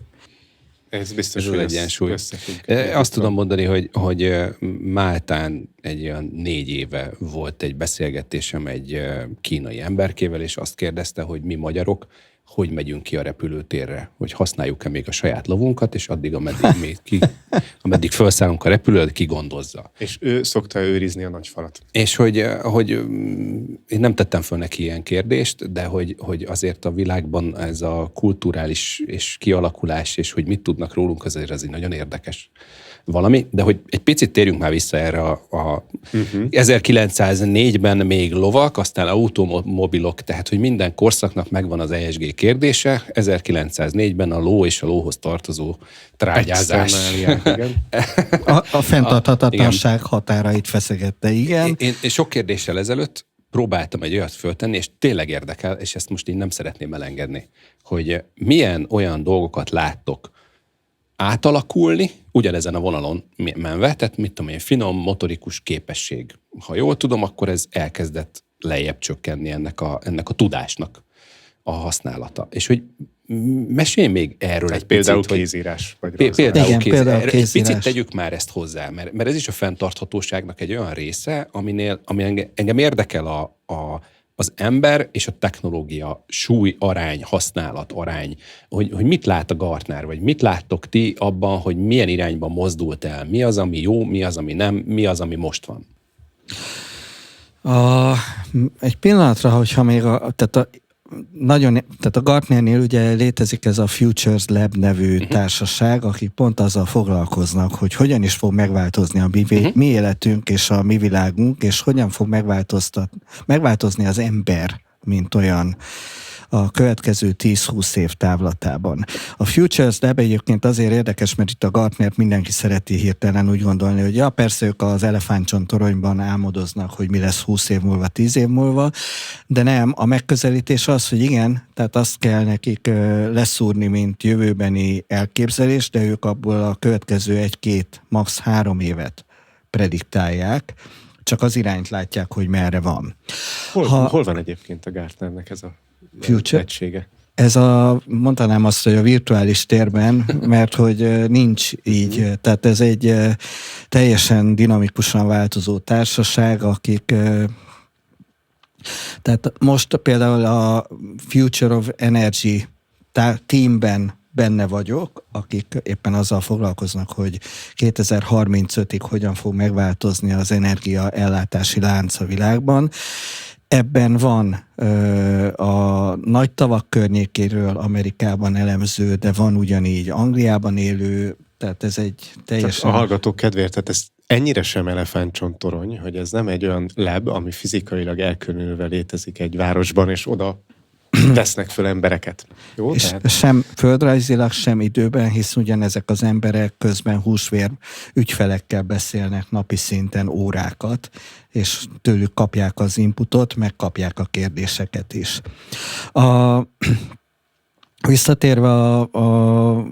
Ez biztos, ez hogy az egyensúly. összefügg. Azt tudom mondani, hogy Máltán egy olyan 4 éve volt egy beszélgetésem egy kínai emberkével, és azt kérdezte, hogy mi magyarok hogy megyünk ki a repülőtérre, hogy használjuk-e még a saját lovunkat, és addig, ameddig felszállunk a repülőt, ki gondozza. És ő szokta őrizni a nagy falat. És hogy én nem tettem föl neki ilyen kérdést, de hogy azért a világban ez a kulturális és kialakulás, és hogy mit tudnak rólunk, azért az egy nagyon érdekes valami, de hogy egy picit térjünk már vissza erre a 1904-ben még lovak, aztán automobilok, tehát hogy minden korszaknak megvan az ESG kérdése, 1904-ben a ló és a lóhoz tartozó trágyázás. A fenntarthatatlanság határait feszegette, igen. Én sok kérdéssel ezelőtt próbáltam egy olyat föltenni, és tényleg érdekel, és ezt most így nem szeretném elengedni, hogy milyen olyan dolgokat láttok átalakulni, ugyanezen a vonalon menve, tehát mit tudom én, finom motorikus képesség. Ha jól tudom, akkor ez elkezdett lejjebb csökkenni ennek a tudásnak a használata. És hogy mesélj még erről egy például picit. Kézírás. Például kézírás. Egy picit tegyük már ezt hozzá, mert ez is a fenntarthatóságnak egy olyan része, ami engem érdekel az ember és a technológia súly arány, használat arány, hogy mit lát a Gartner, vagy mit láttok ti abban, hogy milyen irányba mozdult el, mi az, ami jó, mi az, ami nem, mi az, ami most van? Egy pillanatra, hogyha még tehát a Gartnernél ugye létezik ez a Futures Lab nevű társaság, akik pont azzal foglalkoznak, hogy hogyan is fog megváltozni a mi életünk és a mi világunk, és hogyan fog megváltozni az ember, mint olyan a következő 10-20 év távlatában. A Futures Lab egyébként azért érdekes, mert itt a Gartnert mindenki szereti hirtelen úgy gondolni, hogy ja, persze ők az elefántcsontoronyban álmodoznak, hogy mi lesz 20 év múlva, 10 év múlva, de nem, a megközelítés az, hogy igen, tehát azt kell nekik leszúrni, mint jövőbeni elképzelés, de ők abból a következő 1-2, max. 3 évet prediktálják, csak az irányt látják, hogy merre van. Hol van egyébként a Gartnernek ez a egysége? Ez mondanám azt, hogy a virtuális térben, mert hogy nincs így. Tehát ez egy teljesen dinamikusan változó társaság, akik tehát most például a Future of Energy teamben benne vagyok, akik éppen azzal foglalkoznak, hogy 2035-ig hogyan fog megváltozni az energiaellátási lánc a világban. Ebben van a nagy tavak környékéről Amerikában elemző, de van ugyanígy Angliában élő, tehát ez egy teljesen... Csak a hallgatók kedvéért, tehát ez ennyire sem elefántcsontorony, hogy ez nem egy olyan lab, ami fizikailag elkülönülve létezik egy városban, és oda tesznek föl embereket. Jó? És tehát... sem földrajzilag, sem időben, hisz ugyanezek az emberek közben húsvér ügyfelekkel beszélnek napi szinten órákat, és tőlük kapják az inputot, meg kapják a kérdéseket is. Visszatérve a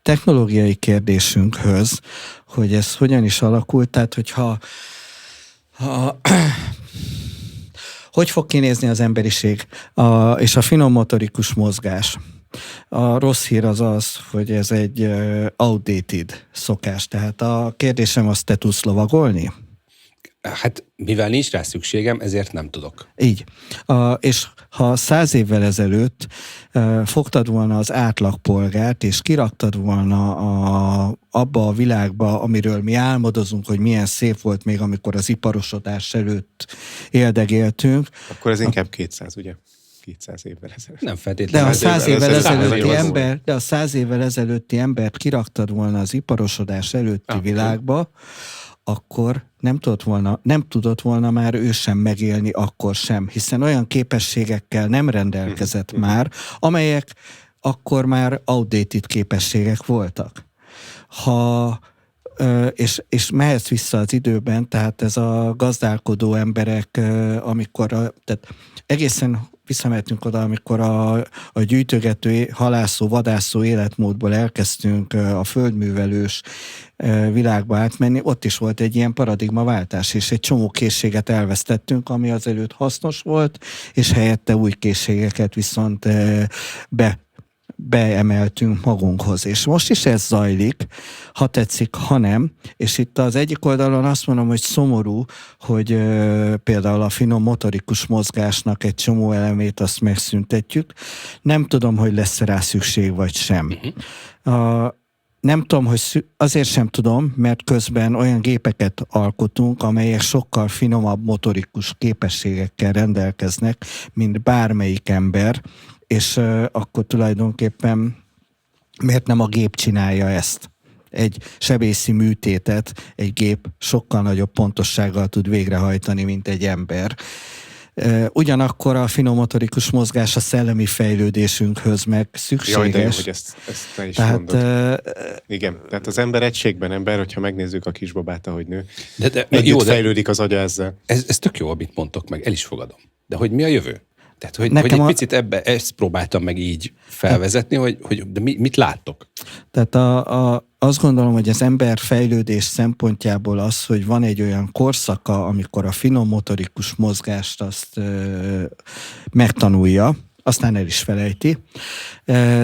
technológiai kérdésünkhöz, hogy ez hogyan is alakult, tehát hogyha hogy fog kinézni az emberiség és a finom motorikus mozgás? A rossz hír az az, hogy ez egy outdated szokás. Tehát a kérdésem az, te tudsz lovagolni? Hát mivel nincs rá szükségem, ezért nem tudok. Így. És ha 100 évvel ezelőtt fogtad volna az átlagpolgárt, és kiraktad volna abba a világba, amiről mi álmodozunk, hogy milyen szép volt még, amikor az iparosodás előtt éldegéltünk. Akkor ez inkább 200, ugye? 200 évvel ezelőtt. Nem De feltétlenül. a 100 100 évvel ezelőtti évvel ember, de a 100 évvel ezelőtti embert kiraktad volna az iparosodás előtti világba, akkor nem tudott volna már ő sem megélni akkor sem, hiszen olyan képességekkel nem rendelkezett már, amelyek akkor már outdated képességek voltak. És mehetsz vissza az időben, tehát ez a gazdálkodó emberek, tehát egészen visszamehetünk oda, amikor a gyűjtögető, halászó, vadászó életmódból elkezdtünk a földművelős világba átmenni, ott is volt egy ilyen paradigmaváltás, és egy csomó készséget elvesztettünk, ami azelőtt hasznos volt, és helyette új készségeket viszont beemeltünk magunkhoz. És most is ez zajlik, ha tetszik, ha nem. És itt az egyik oldalon azt mondom, hogy szomorú, hogy például a finom motorikus mozgásnak egy csomó elemét azt megszüntetjük. Nem tudom, hogy lesz rá szükség, vagy sem. Nem tudom, hogy azért sem tudom, mert közben olyan gépeket alkotunk, amelyek sokkal finomabb motorikus képességekkel rendelkeznek, mint bármelyik ember, és akkor tulajdonképpen miért nem a gép csinálja ezt? Egy sebészi műtétet egy gép sokkal nagyobb pontossággal tud végrehajtani, mint egy ember. Ugyanakkor a finomotorikus mozgás a szellemi fejlődésünkhöz meg szükséges. Jaj, de jó, hogy ezt te is mondod. Igen, tehát az ember egységben ember, hogyha megnézzük a kisbabát, ahogy nő. Együtt fejlődik az agya ezzel. Ez tök jó, amit mondtok meg, el is fogadom. De hogy mi a jövő? Tehát, hogy egy picit ezt próbáltam meg így felvezetni, de mit láttok? Tehát azt gondolom, hogy az ember fejlődés szempontjából az, hogy van egy olyan korszaka, amikor a finom motorikus mozgást azt megtanulja, aztán el is felejti,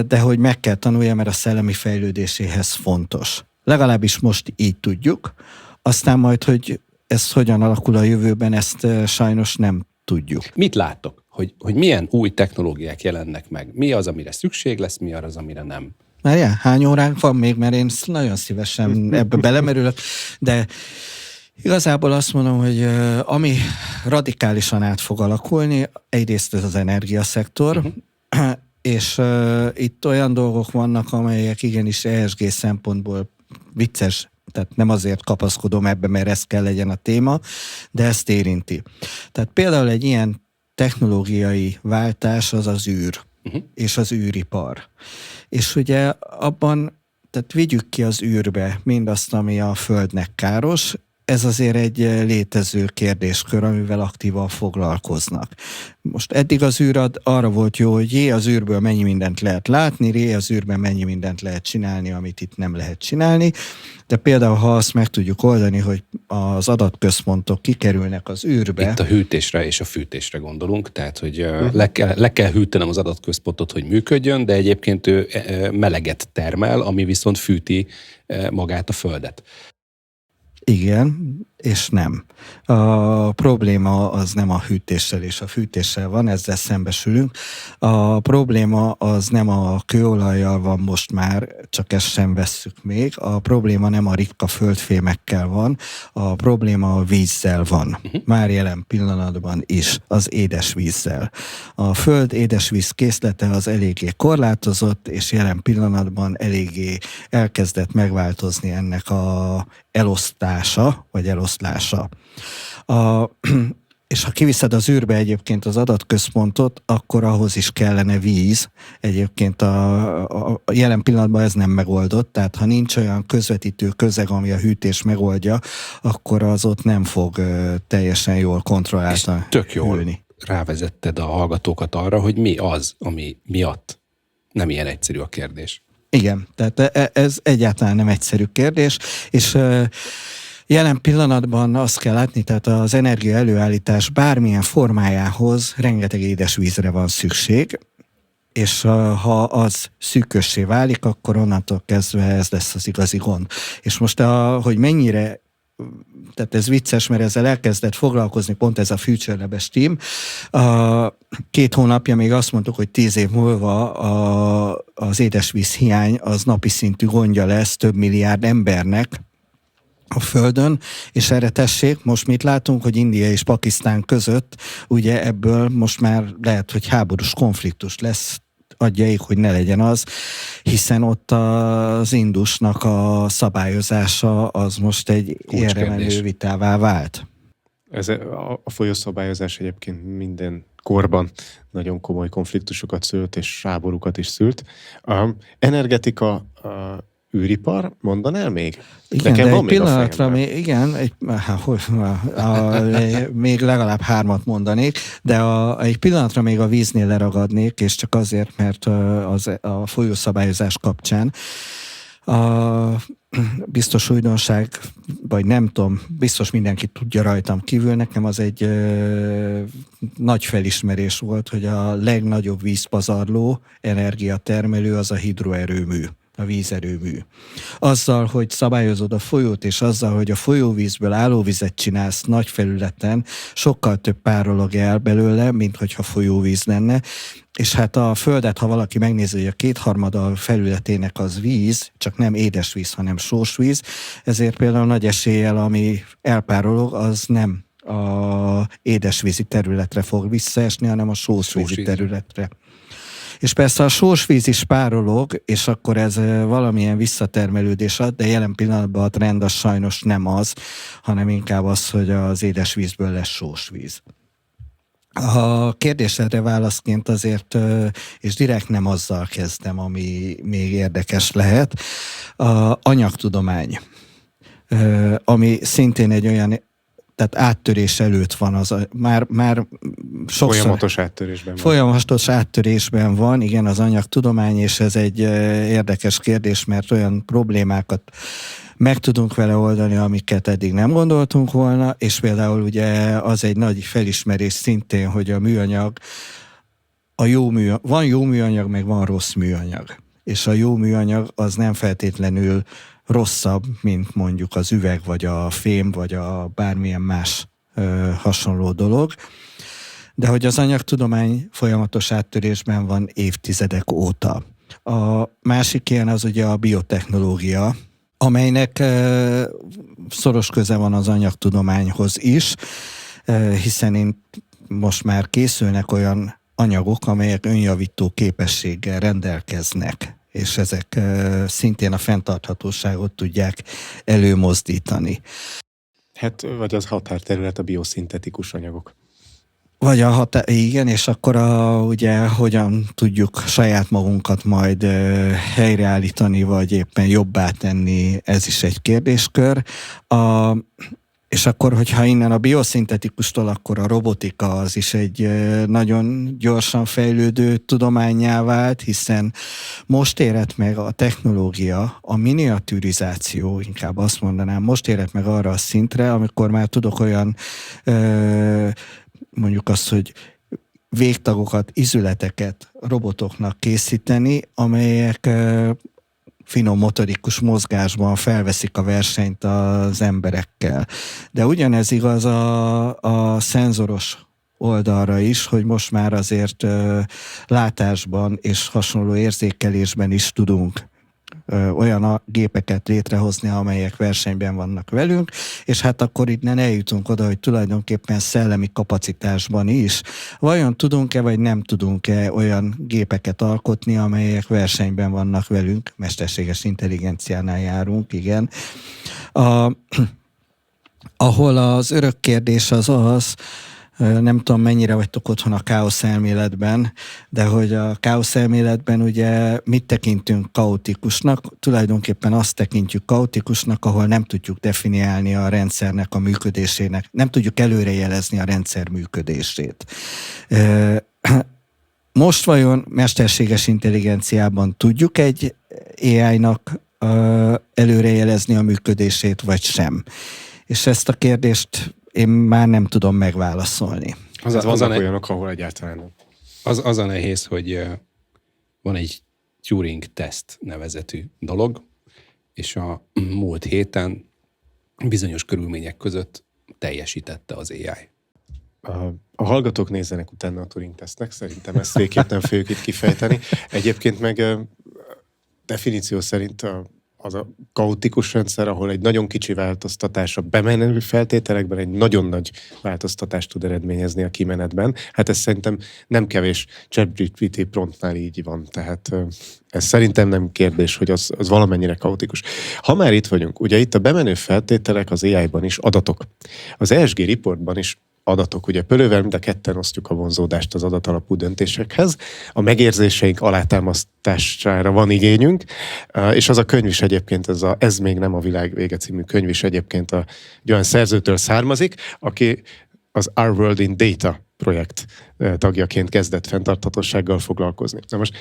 de hogy meg kell tanulja, mert a szellemi fejlődéséhez fontos. Legalábbis most így tudjuk, aztán majd, hogy ez hogyan alakul a jövőben, ezt sajnos nem tudjuk. Mit láttok? Hogy milyen új technológiák jelennek meg? Mi az, amire szükség lesz, mi az, amire nem? Várjál, hány óránk van még, mert én nagyon szívesen ebbe belemerülök, de igazából azt mondom, hogy ami radikálisan át fog alakulni, egyrészt ez az energiaszektor, és itt olyan dolgok vannak, amelyek igenis ESG szempontból vicces, tehát nem azért kapaszkodom ebbe, mert ez kell legyen a téma, de ezt érinti. Tehát például egy ilyen technológiai váltás az az űr, és az űripar. És ugye abban, tehát vigyük ki az űrbe mindazt, ami a Földnek káros, ez azért egy létező kérdéskör, amivel aktívan foglalkoznak. Most eddig az űr arra volt jó, hogy az űrből mennyi mindent lehet látni, az űrben mennyi mindent lehet csinálni, amit itt nem lehet csinálni, de például, ha azt meg tudjuk oldani, hogy az adatközpontok kikerülnek az űrbe. Itt a hűtésre és a fűtésre gondolunk, tehát, hogy le kell hűtenem az adatközpontot, hogy működjön, de egyébként ő meleget termel, ami viszont fűti magát a Földet. Igen, és nem. A probléma az nem a hűtéssel és a fűtéssel van, ezzel szembesülünk. A probléma az nem a kőolajjal van most már, csak ezt sem vesszük még. A probléma nem a ritka földfémekkel van, a probléma a vízzel van. Már jelen pillanatban is, az édesvízzel. A föld édesvíz készlete az eléggé korlátozott, és jelen pillanatban eléggé elkezdett megváltozni ennek a elosztása, vagy eloszlása. És ha kiviszed az űrbe egyébként az adatközpontot, akkor ahhoz is kellene víz. Egyébként a jelen pillanatban ez nem megoldott, tehát ha nincs olyan közvetítő közeg, ami a hűtés megoldja, akkor az ott nem fog teljesen jól kontrolláltan és tök jól hűlni. Rávezetted a hallgatókat arra, hogy mi az, ami miatt nem ilyen egyszerű a kérdés. Igen, tehát ez egyáltalán nem egyszerű kérdés, és jelen pillanatban azt kell látni, tehát az energia előállítás bármilyen formájához rengeteg édesvízre van szükség, és ha az szűkössé válik, akkor onnantól kezdve ez lesz az igazi gond. És most, hogy mennyire, tehát ez vicces, mert ezzel elkezdett foglalkozni pont ez a Future Lab-es team. 2 hónapja még azt mondtuk, hogy 10 év múlva az édesvíz hiány az napi szintű gondja lesz több milliárd embernek, a Földön, és erre tessék, most mit látunk, hogy India és Pakisztán között, ugye ebből most már lehet, hogy háborús konfliktus lesz, adjaik, hogy ne legyen az, hiszen ott az Indusnak a szabályozása az most egy érremenő vitává vált. Ez a folyószabályozás egyébként minden korban nagyon komoly konfliktusokat szült, és háborúkat is szült. Energetika, űripar, mondanál még? Igen, nekem de van egy még pillanatra még legalább 3 mondanék, de egy pillanatra még a víznél leragadnék, és csak azért, mert a folyószabályozás kapcsán biztos újdonság, vagy nem tudom, biztos mindenki tudja rajtam kívül, nekem az egy nagy felismerés volt, hogy a legnagyobb vízpazarló energiatermelő az a hidroerőmű, a vízerőmű. Azzal, hogy szabályozod a folyót, és azzal, hogy a folyóvízből állóvizet csinálsz nagy felületen, sokkal több párolog el belőle, mint hogyha folyóvíz lenne. És hát a Földet, ha valaki megnézi, hogy a 2/3 felületének az víz, csak nem édesvíz, hanem sósvíz, ezért például nagy eséllyel, ami elpárolog, az nem a édesvízi területre fog visszaesni, hanem a sósvízi területre. És persze a sósvíz is párolog, és akkor ez valamilyen visszatermelődés ad, de jelen pillanatban a trend az sajnos nem az, hanem inkább az, hogy az édesvízből lesz sósvíz. A kérdésedre válaszként azért, és direkt nem azzal kezdem, ami még érdekes lehet, a anyagtudomány, ami szintén egy olyan, tehát áttörés előtt van, már sokszor... Folyamatos áttörésben van, igen, az anyagtudomány, és ez egy érdekes kérdés, mert olyan problémákat meg tudunk vele oldani, amiket eddig nem gondoltunk volna, és például ugye az egy nagy felismerés szintén, hogy a műanyag, van jó műanyag, meg van rossz műanyag. És a jó műanyag az nem feltétlenül rosszabb, mint mondjuk az üveg, vagy a fém, vagy a bármilyen más hasonló dolog. De hogy az anyagtudomány folyamatos áttörésben van évtizedek óta. A másik ilyen az ugye a biotechnológia, amelynek szoros köze van az anyagtudományhoz is, hiszen most már készülnek olyan anyagok, amelyek önjavító képességgel rendelkeznek, és ezek szintén a fenntarthatóságot tudják előmozdítani. Hát, vagy az határterület a bioszintetikus anyagok. Vagy igen, és akkor ugye hogyan tudjuk saját magunkat majd helyreállítani, vagy éppen jobbá tenni, ez is egy kérdéskör. És akkor, hogyha innen a bioszintetikustól, akkor a robotika az is egy nagyon gyorsan fejlődő tudománnyá vált, hiszen most érett meg a technológia, a miniaturizáció, inkább azt mondanám, most érett meg arra a szintre, amikor már tudok olyan mondjuk azt, hogy végtagokat, izületeket robotoknak készíteni, amelyek finom motorikus mozgásban felveszik a versenyt az emberekkel. De ugyanez igaz a szenzoros oldalra is, hogy most már azért látásban és hasonló érzékelésben is tudunk olyan gépeket létrehozni, amelyek versenyben vannak velünk, és hát akkor innen eljutunk oda, hogy tulajdonképpen szellemi kapacitásban is. Vajon tudunk-e, vagy nem tudunk-e olyan gépeket alkotni, amelyek versenyben vannak velünk, mesterséges intelligenciánál járunk, igen. Ahol az örök kérdés az, nem tudom, mennyire vagytok otthon a káosz elméletben, de hogy a káosz elméletben ugye mit tekintünk kaotikusnak? Tulajdonképpen azt tekintjük kaotikusnak, ahol nem tudjuk definiálni a rendszernek a működésének, nem tudjuk előrejelezni a rendszer működését. Most vajon mesterséges intelligenciában tudjuk egy AI-nak előrejelezni a működését, vagy sem? És ezt a kérdést én már nem tudom megválaszolni. Vannak olyanok, ahol egyáltalán nem. Az a nehéz, hogy van egy Turing-teszt nevezetű dolog, és a múlt héten bizonyos körülmények között teljesítette az AI. A hallgatók nézzenek utána a Turing-tesztnek, szerintem ezt végképp nem fogjuk itt kifejteni. Egyébként meg definíció szerint az a kaotikus rendszer, ahol egy nagyon kicsi változtatás a bemenő feltételekben egy nagyon nagy változtatást tud eredményezni a kimenetben. Hát ez szerintem nem kevés ChatGPT promptnál így van, tehát ez szerintem nem kérdés, hogy az valamennyire kaotikus. Ha már itt vagyunk, ugye itt a bemenő feltételek az AI-ban is adatok. Az ESG reportban is adatok. Ugye Pölővel mind a ketten osztjuk a vonzódást az adatalapú döntésekhez. A megérzéseink alátámasztására van igényünk, és az a könyv is egyébként, ez még nem a világ vége című könyv is egyébként egy olyan szerzőtől származik, aki az Our World in Data projekt tagjaként kezdett fenntarthatósággal foglalkozni. Na most,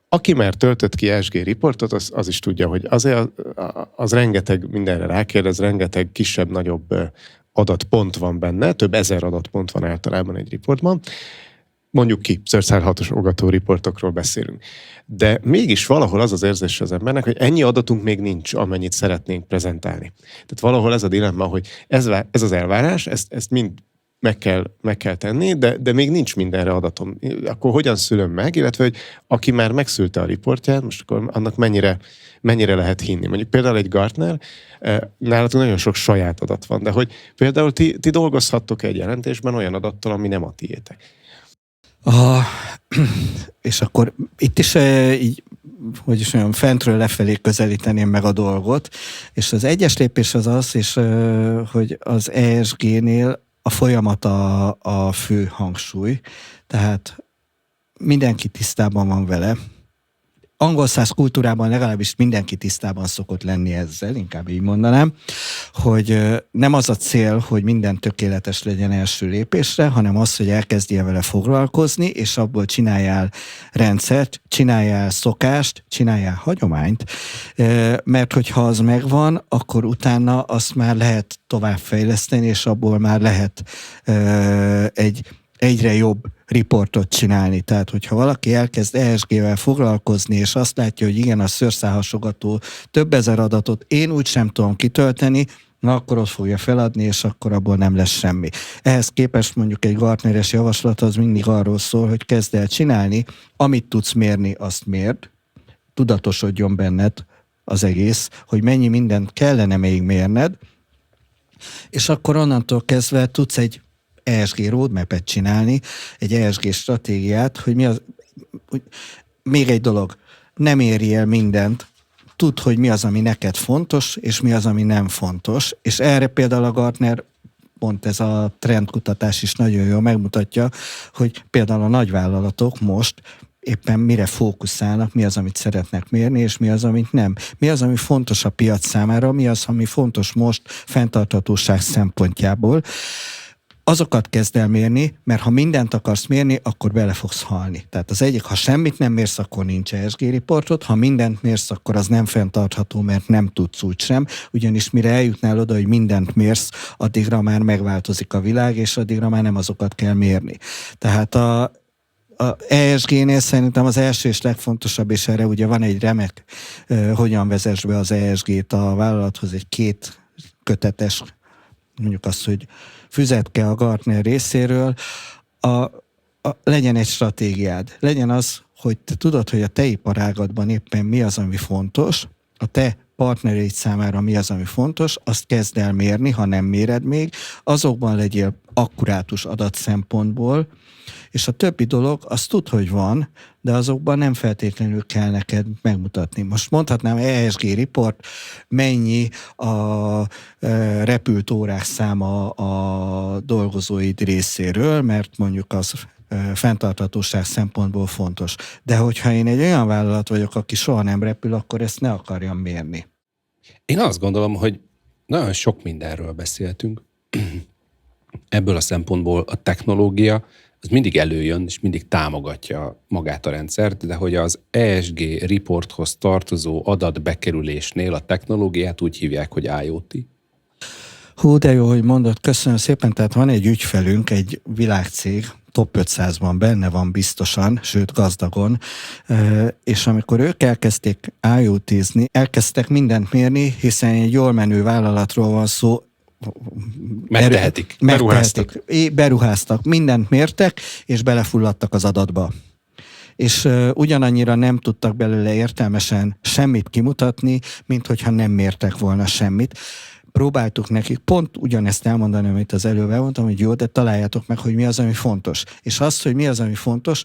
aki már töltött ki ESG riportot, az is tudja, hogy az rengeteg mindenre rákérdez, rengeteg kisebb-nagyobb adatpont van benne, több ezer adatpont van általában egy riportban. Mondjuk ki, szőrszálhatosogató riportokról beszélünk. De mégis valahol az érzés az embernek, hogy ennyi adatunk még nincs, amennyit szeretnénk prezentálni. Tehát valahol ez a dilemma, hogy ez az elvárás, ezt mind meg kell tenni, de még nincs mindenre adatom. Akkor hogyan szülöm meg, illetve hogy aki már megszülte a riportját, most akkor annak mennyire lehet hinni. Mondjuk például egy Gartner, nálatok nagyon sok saját adat van, de hogy például ti dolgozhattok egy jelentésben olyan adattal, ami nem a tiétek. És akkor itt is így, hogy is olyan fentről lefelé közelíteném meg a dolgot, és az egyes lépés az, és hogy az ESG-nél a folyamat a fő hangsúly, tehát mindenki tisztában van vele. Angol száz kultúrában legalábbis mindenki tisztában szokott lenni ezzel, inkább így mondanám, hogy nem az a cél, hogy minden tökéletes legyen első lépésre, hanem az, hogy elkezdje vele foglalkozni, és abból csináljál rendszert, csináljál szokást, csináljál hagyományt, mert hogyha az megvan, akkor utána azt már lehet továbbfejleszteni, és abból már lehet egy egyre jobb riportot csinálni. Tehát, hogyha valaki elkezd ESG-vel foglalkozni, és azt látja, hogy igen, a szőrszálhasogató több ezer adatot én úgy sem tudom kitölteni, na akkor ott fogja feladni, és akkor abból nem lesz semmi. Ehhez képest mondjuk egy Gartneres javaslat az mindig arról szól, hogy kezd el csinálni, amit tudsz mérni, azt mérd, tudatosodjon benned az egész, hogy mennyi mindent kellene még mérned, és akkor onnantól kezdve tudsz egy ESG roadmap-et csinálni, egy ESG stratégiát, hogy mi az... Még egy dolog, nem éri el mindent, tudd, hogy mi az, ami neked fontos, és mi az, ami nem fontos, és erre például a Gartner, pont ez a trendkutatás is nagyon jól megmutatja, hogy például a nagyvállalatok most éppen mire fókuszálnak, mi az, amit szeretnek mérni, és mi az, amit nem. Mi az, ami fontos a piac számára, mi az, ami fontos most fenntarthatóság szempontjából. Azokat kezd el mérni, mert ha mindent akarsz mérni, akkor bele fogsz halni. Tehát az egyik, ha semmit nem mérsz, akkor nincs ESG riportod, ha mindent mérsz, akkor az nem fenntartható, mert nem tudsz úgysem, ugyanis mire eljutnál oda, hogy mindent mérsz, addigra már megváltozik a világ, és addigra már nem azokat kell mérni. Tehát a ESG-nél szerintem az első és legfontosabb, és erre ugye van egy remek, hogyan vezess be az ESG-t a vállalathoz, egy 2 kötetes, mondjuk azt, hogy füzetke a Gartner részéről, legyen egy stratégiád. Legyen az, hogy te tudod, hogy a te iparágadban éppen mi az, ami fontos, a te partnereid számára mi az, ami fontos, azt kezd el mérni, ha nem méred még, azokban legyél akkurátus adat szempontból, és a többi dolog, azt tud, hogy van, de azokban nem feltétlenül kell neked megmutatni. Most mondhatnám, ESG report, mennyi a repült órák száma a dolgozóid részéről, mert mondjuk az fenntarthatóság szempontból fontos. De hogyha én egy olyan vállalat vagyok, aki soha nem repül, akkor ezt ne akarjam mérni. Én azt gondolom, hogy nagyon sok mindenről beszéltünk. Ebből a szempontból a technológia az mindig előjön, és mindig támogatja magát a rendszert, de hogy az ESG reporthoz tartozó adatbekerülésnél a technológiát úgy hívják, hogy IoT. Hú, de jó, hogy mondod, köszönöm szépen. Tehát van egy ügyfelünk, egy világcég, top 500-ban benne van biztosan, sőt gazdagon, és amikor ők elkezdték IoT-zni, elkezdtek mindent mérni, hiszen egy jól menő vállalatról van szó, Megtehetik. Beruháztak, mindent mértek, és belefulladtak az adatba. és ugyanannyira nem tudtak belőle értelmesen semmit kimutatni, mint hogyha nem mértek volna semmit. Próbáltuk nekik pont ugyanezt elmondani, amit az előbb elmondtam, hogy jó, de találjátok meg, hogy mi az, ami fontos. És azt, hogy mi az, ami fontos,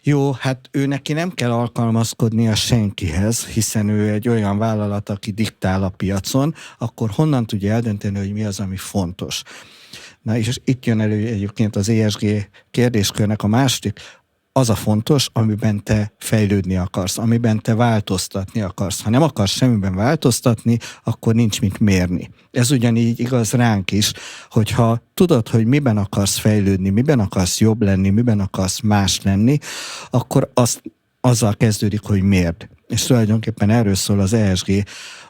jó, hát ő neki nem kell alkalmazkodnia senkihez, hiszen ő egy olyan vállalat, aki diktál a piacon, akkor honnan tudja eldönteni, hogy mi az, ami fontos. Na és itt jön elő egyébként az ESG kérdéskörnek a második, az a fontos, amiben te fejlődni akarsz, amiben te változtatni akarsz. Ha nem akarsz semmiben változtatni, akkor nincs mit mérni. Ez ugyanígy igaz ránk is, hogyha tudod, hogy miben akarsz fejlődni, miben akarsz jobb lenni, miben akarsz más lenni, akkor azzal kezdődik, hogy mérd. És tulajdonképpen erről szól az ESG,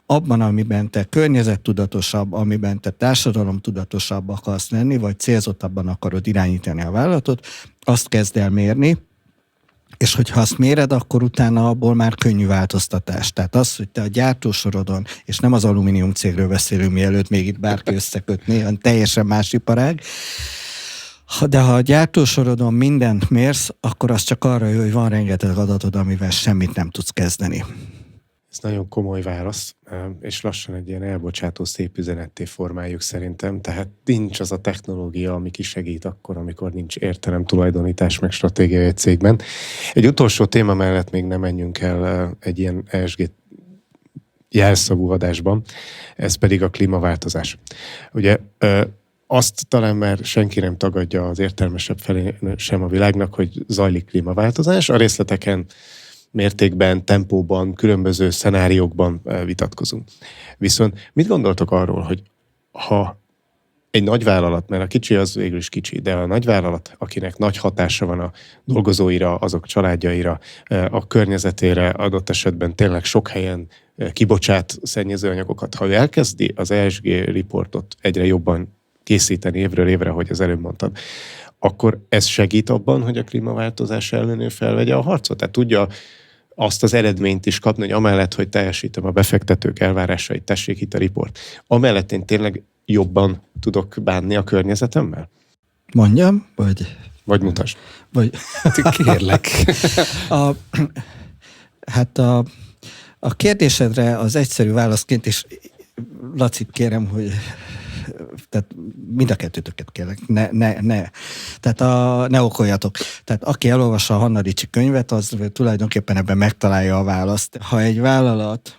abban, amiben te környezettudatosabb, amiben te társadalomtudatosabb akarsz lenni, vagy célzottabban akarod irányítani a vállalatot, azt kezd el mérni, és hogyha azt méred, akkor utána abból már könnyű változtatás. Tehát az, hogy te a gyártósorodon, és nem az alumínium cégről beszélünk, mielőtt még itt bárki összekötné, hanem teljesen más iparág, de ha a gyártósorodon mindent mérsz, akkor az csak arra jó, hogy van rengeteg adatod, amivel semmit nem tudsz kezdeni. Ez nagyon komoly válasz, és lassan egy ilyen elbocsátó szép üzenetté formáljuk szerintem, tehát nincs az a technológia, ami kisegít akkor, amikor nincs értelemtulajdonítás meg stratégia egy cégben. Egy utolsó téma mellett még nem menjünk el egy ilyen ESG jelszavú adásban, ez pedig a klímaváltozás. Ugye azt talán már senki nem tagadja az értelmesebb felé sem a világnak, hogy zajlik klímaváltozás, a részleteken mértékben, tempóban, különböző szenáriókban vitatkozunk. Viszont mit gondoltok arról, hogy ha egy nagyvállalat, mert a kicsi az végül is kicsi, de a nagyvállalat, akinek nagy hatása van a dolgozóira, azok családjaira, a környezetére, adott esetben tényleg sok helyen kibocsát szennyezőanyagokat, ha ő elkezdi az ESG riportot egyre jobban készíteni évről évre, hogy az előbb mondtad, akkor ez segít abban, hogy a klímaváltozás ellen ő felvegye a harcot? Tehát tudja azt az eredményt is kapni, hogy amellett, hogy teljesítem a befektetők elvárásait, tessék itt a riport, amellett én tényleg jobban tudok bánni a környezetemmel? Mondjam, vagy mutasd. Vagy... Kérlek. A kérdésedre az egyszerű válaszként, és Lacit kérem, hogy tehát mind a kettőtöket kérlek, ne. Tehát ne okoljatok. Tehát aki elolvassa a Hanna Ricci könyvet, az tulajdonképpen ebben megtalálja a választ. Ha egy vállalat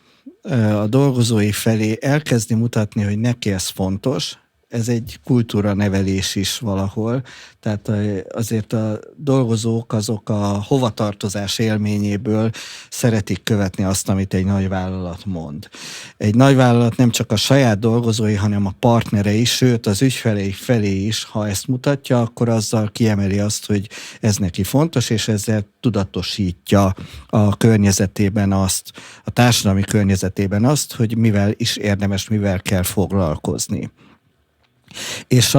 a dolgozói felé elkezdi mutatni, hogy neki ez fontos, ez egy kultúra nevelés is valahol, tehát azért a dolgozók azok a hovatartozás élményéből szeretik követni azt, amit egy nagyvállalat mond. Egy nagyvállalat nem csak a saját dolgozói, hanem a partnerei, sőt az ügyfelei felé is, ha ezt mutatja, akkor azzal kiemeli azt, hogy ez neki fontos, és ezzel tudatosítja a környezetében azt, a társadalmi környezetében azt, hogy mivel is érdemes, mivel kell foglalkozni. És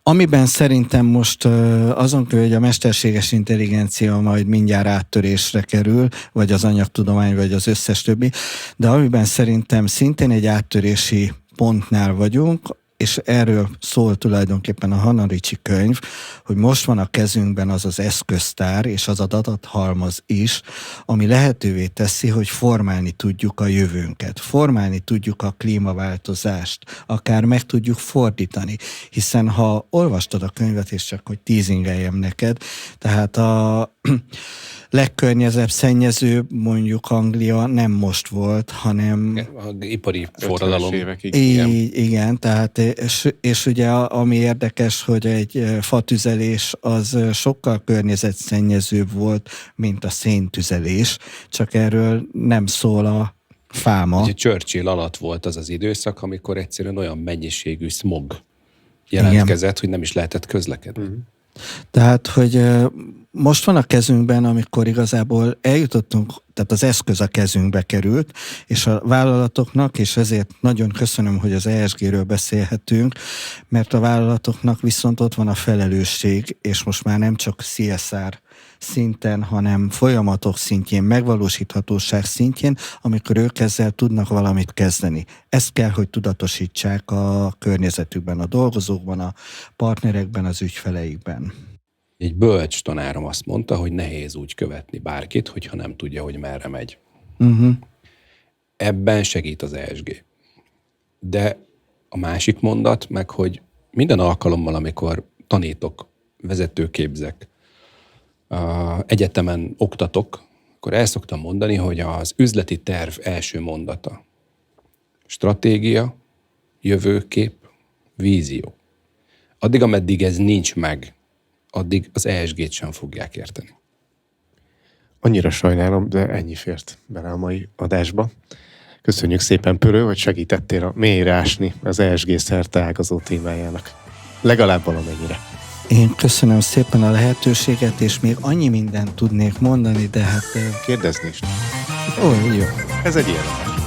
amiben szerintem most azon kívül, hogy a mesterséges intelligencia majd mindjárt áttörésre kerül, vagy az anyagtudomány, vagy az összes többi, de amiben szerintem szintén egy áttörési pontnál vagyunk, és erről szól tulajdonképpen a Hanna Ricci könyv, hogy most van a kezünkben az az eszköztár, és az adathalmaz is, ami lehetővé teszi, hogy formálni tudjuk a jövőnket, formálni tudjuk a klímaváltozást, akár meg tudjuk fordítani. Hiszen ha olvastad a könyvet, és csak hogy tízingeljem neked, tehát a legkörnyezebb szennyező, mondjuk Anglia nem most volt, hanem... A ipari forradalom. Igen, tehát és ugye ami érdekes, hogy egy fatüzelés az sokkal környezetszennyezőbb volt, mint a széntüzelés, csak erről nem szól a fáma. Ugye Churchill alatt volt az az időszak, amikor egyszerűen olyan mennyiségű smog jelentkezett, hogy nem is lehetett közlekedni. Mm. Tehát, hogy most van a kezünkben, amikor igazából eljutottunk, tehát az eszköz a kezünkbe került, és a vállalatoknak, és ezért nagyon köszönöm, hogy az ESG-ről beszélhetünk, mert a vállalatoknak viszont ott van a felelősség, és most már nem csak CSR szinten, hanem folyamatok szintjén, megvalósíthatóság szintjén, amikor ők ezzel tudnak valamit kezdeni. Ezt kell, hogy tudatosítsák a környezetükben, a dolgozókban, a partnerekben, az ügyfeleikben. Egy bölcs tanárom azt mondta, hogy nehéz úgy követni bárkit, hogyha nem tudja, hogy merre megy. Ebben segít az ESG. De a másik mondat meg, hogy minden alkalommal, amikor tanítok, vezetőképzek, egyetemen oktatok, akkor el szoktam mondani, hogy az üzleti terv első mondata. Stratégia, jövőkép, vízió. Addig, ameddig ez nincs meg, addig az ESG-t sem fogják érteni. Annyira sajnálom, de ennyi fért bele a mai adásba. Köszönjük szépen, Pörő, hogy segítettél a mélyre ásni az ESG szerteágazó témájának. Legalább valamennyire. Én köszönöm szépen a lehetőséget, és még annyi mindent tudnék mondani, de hát... Kérdezni is. Ó, jó. Ez egy ilyen adás.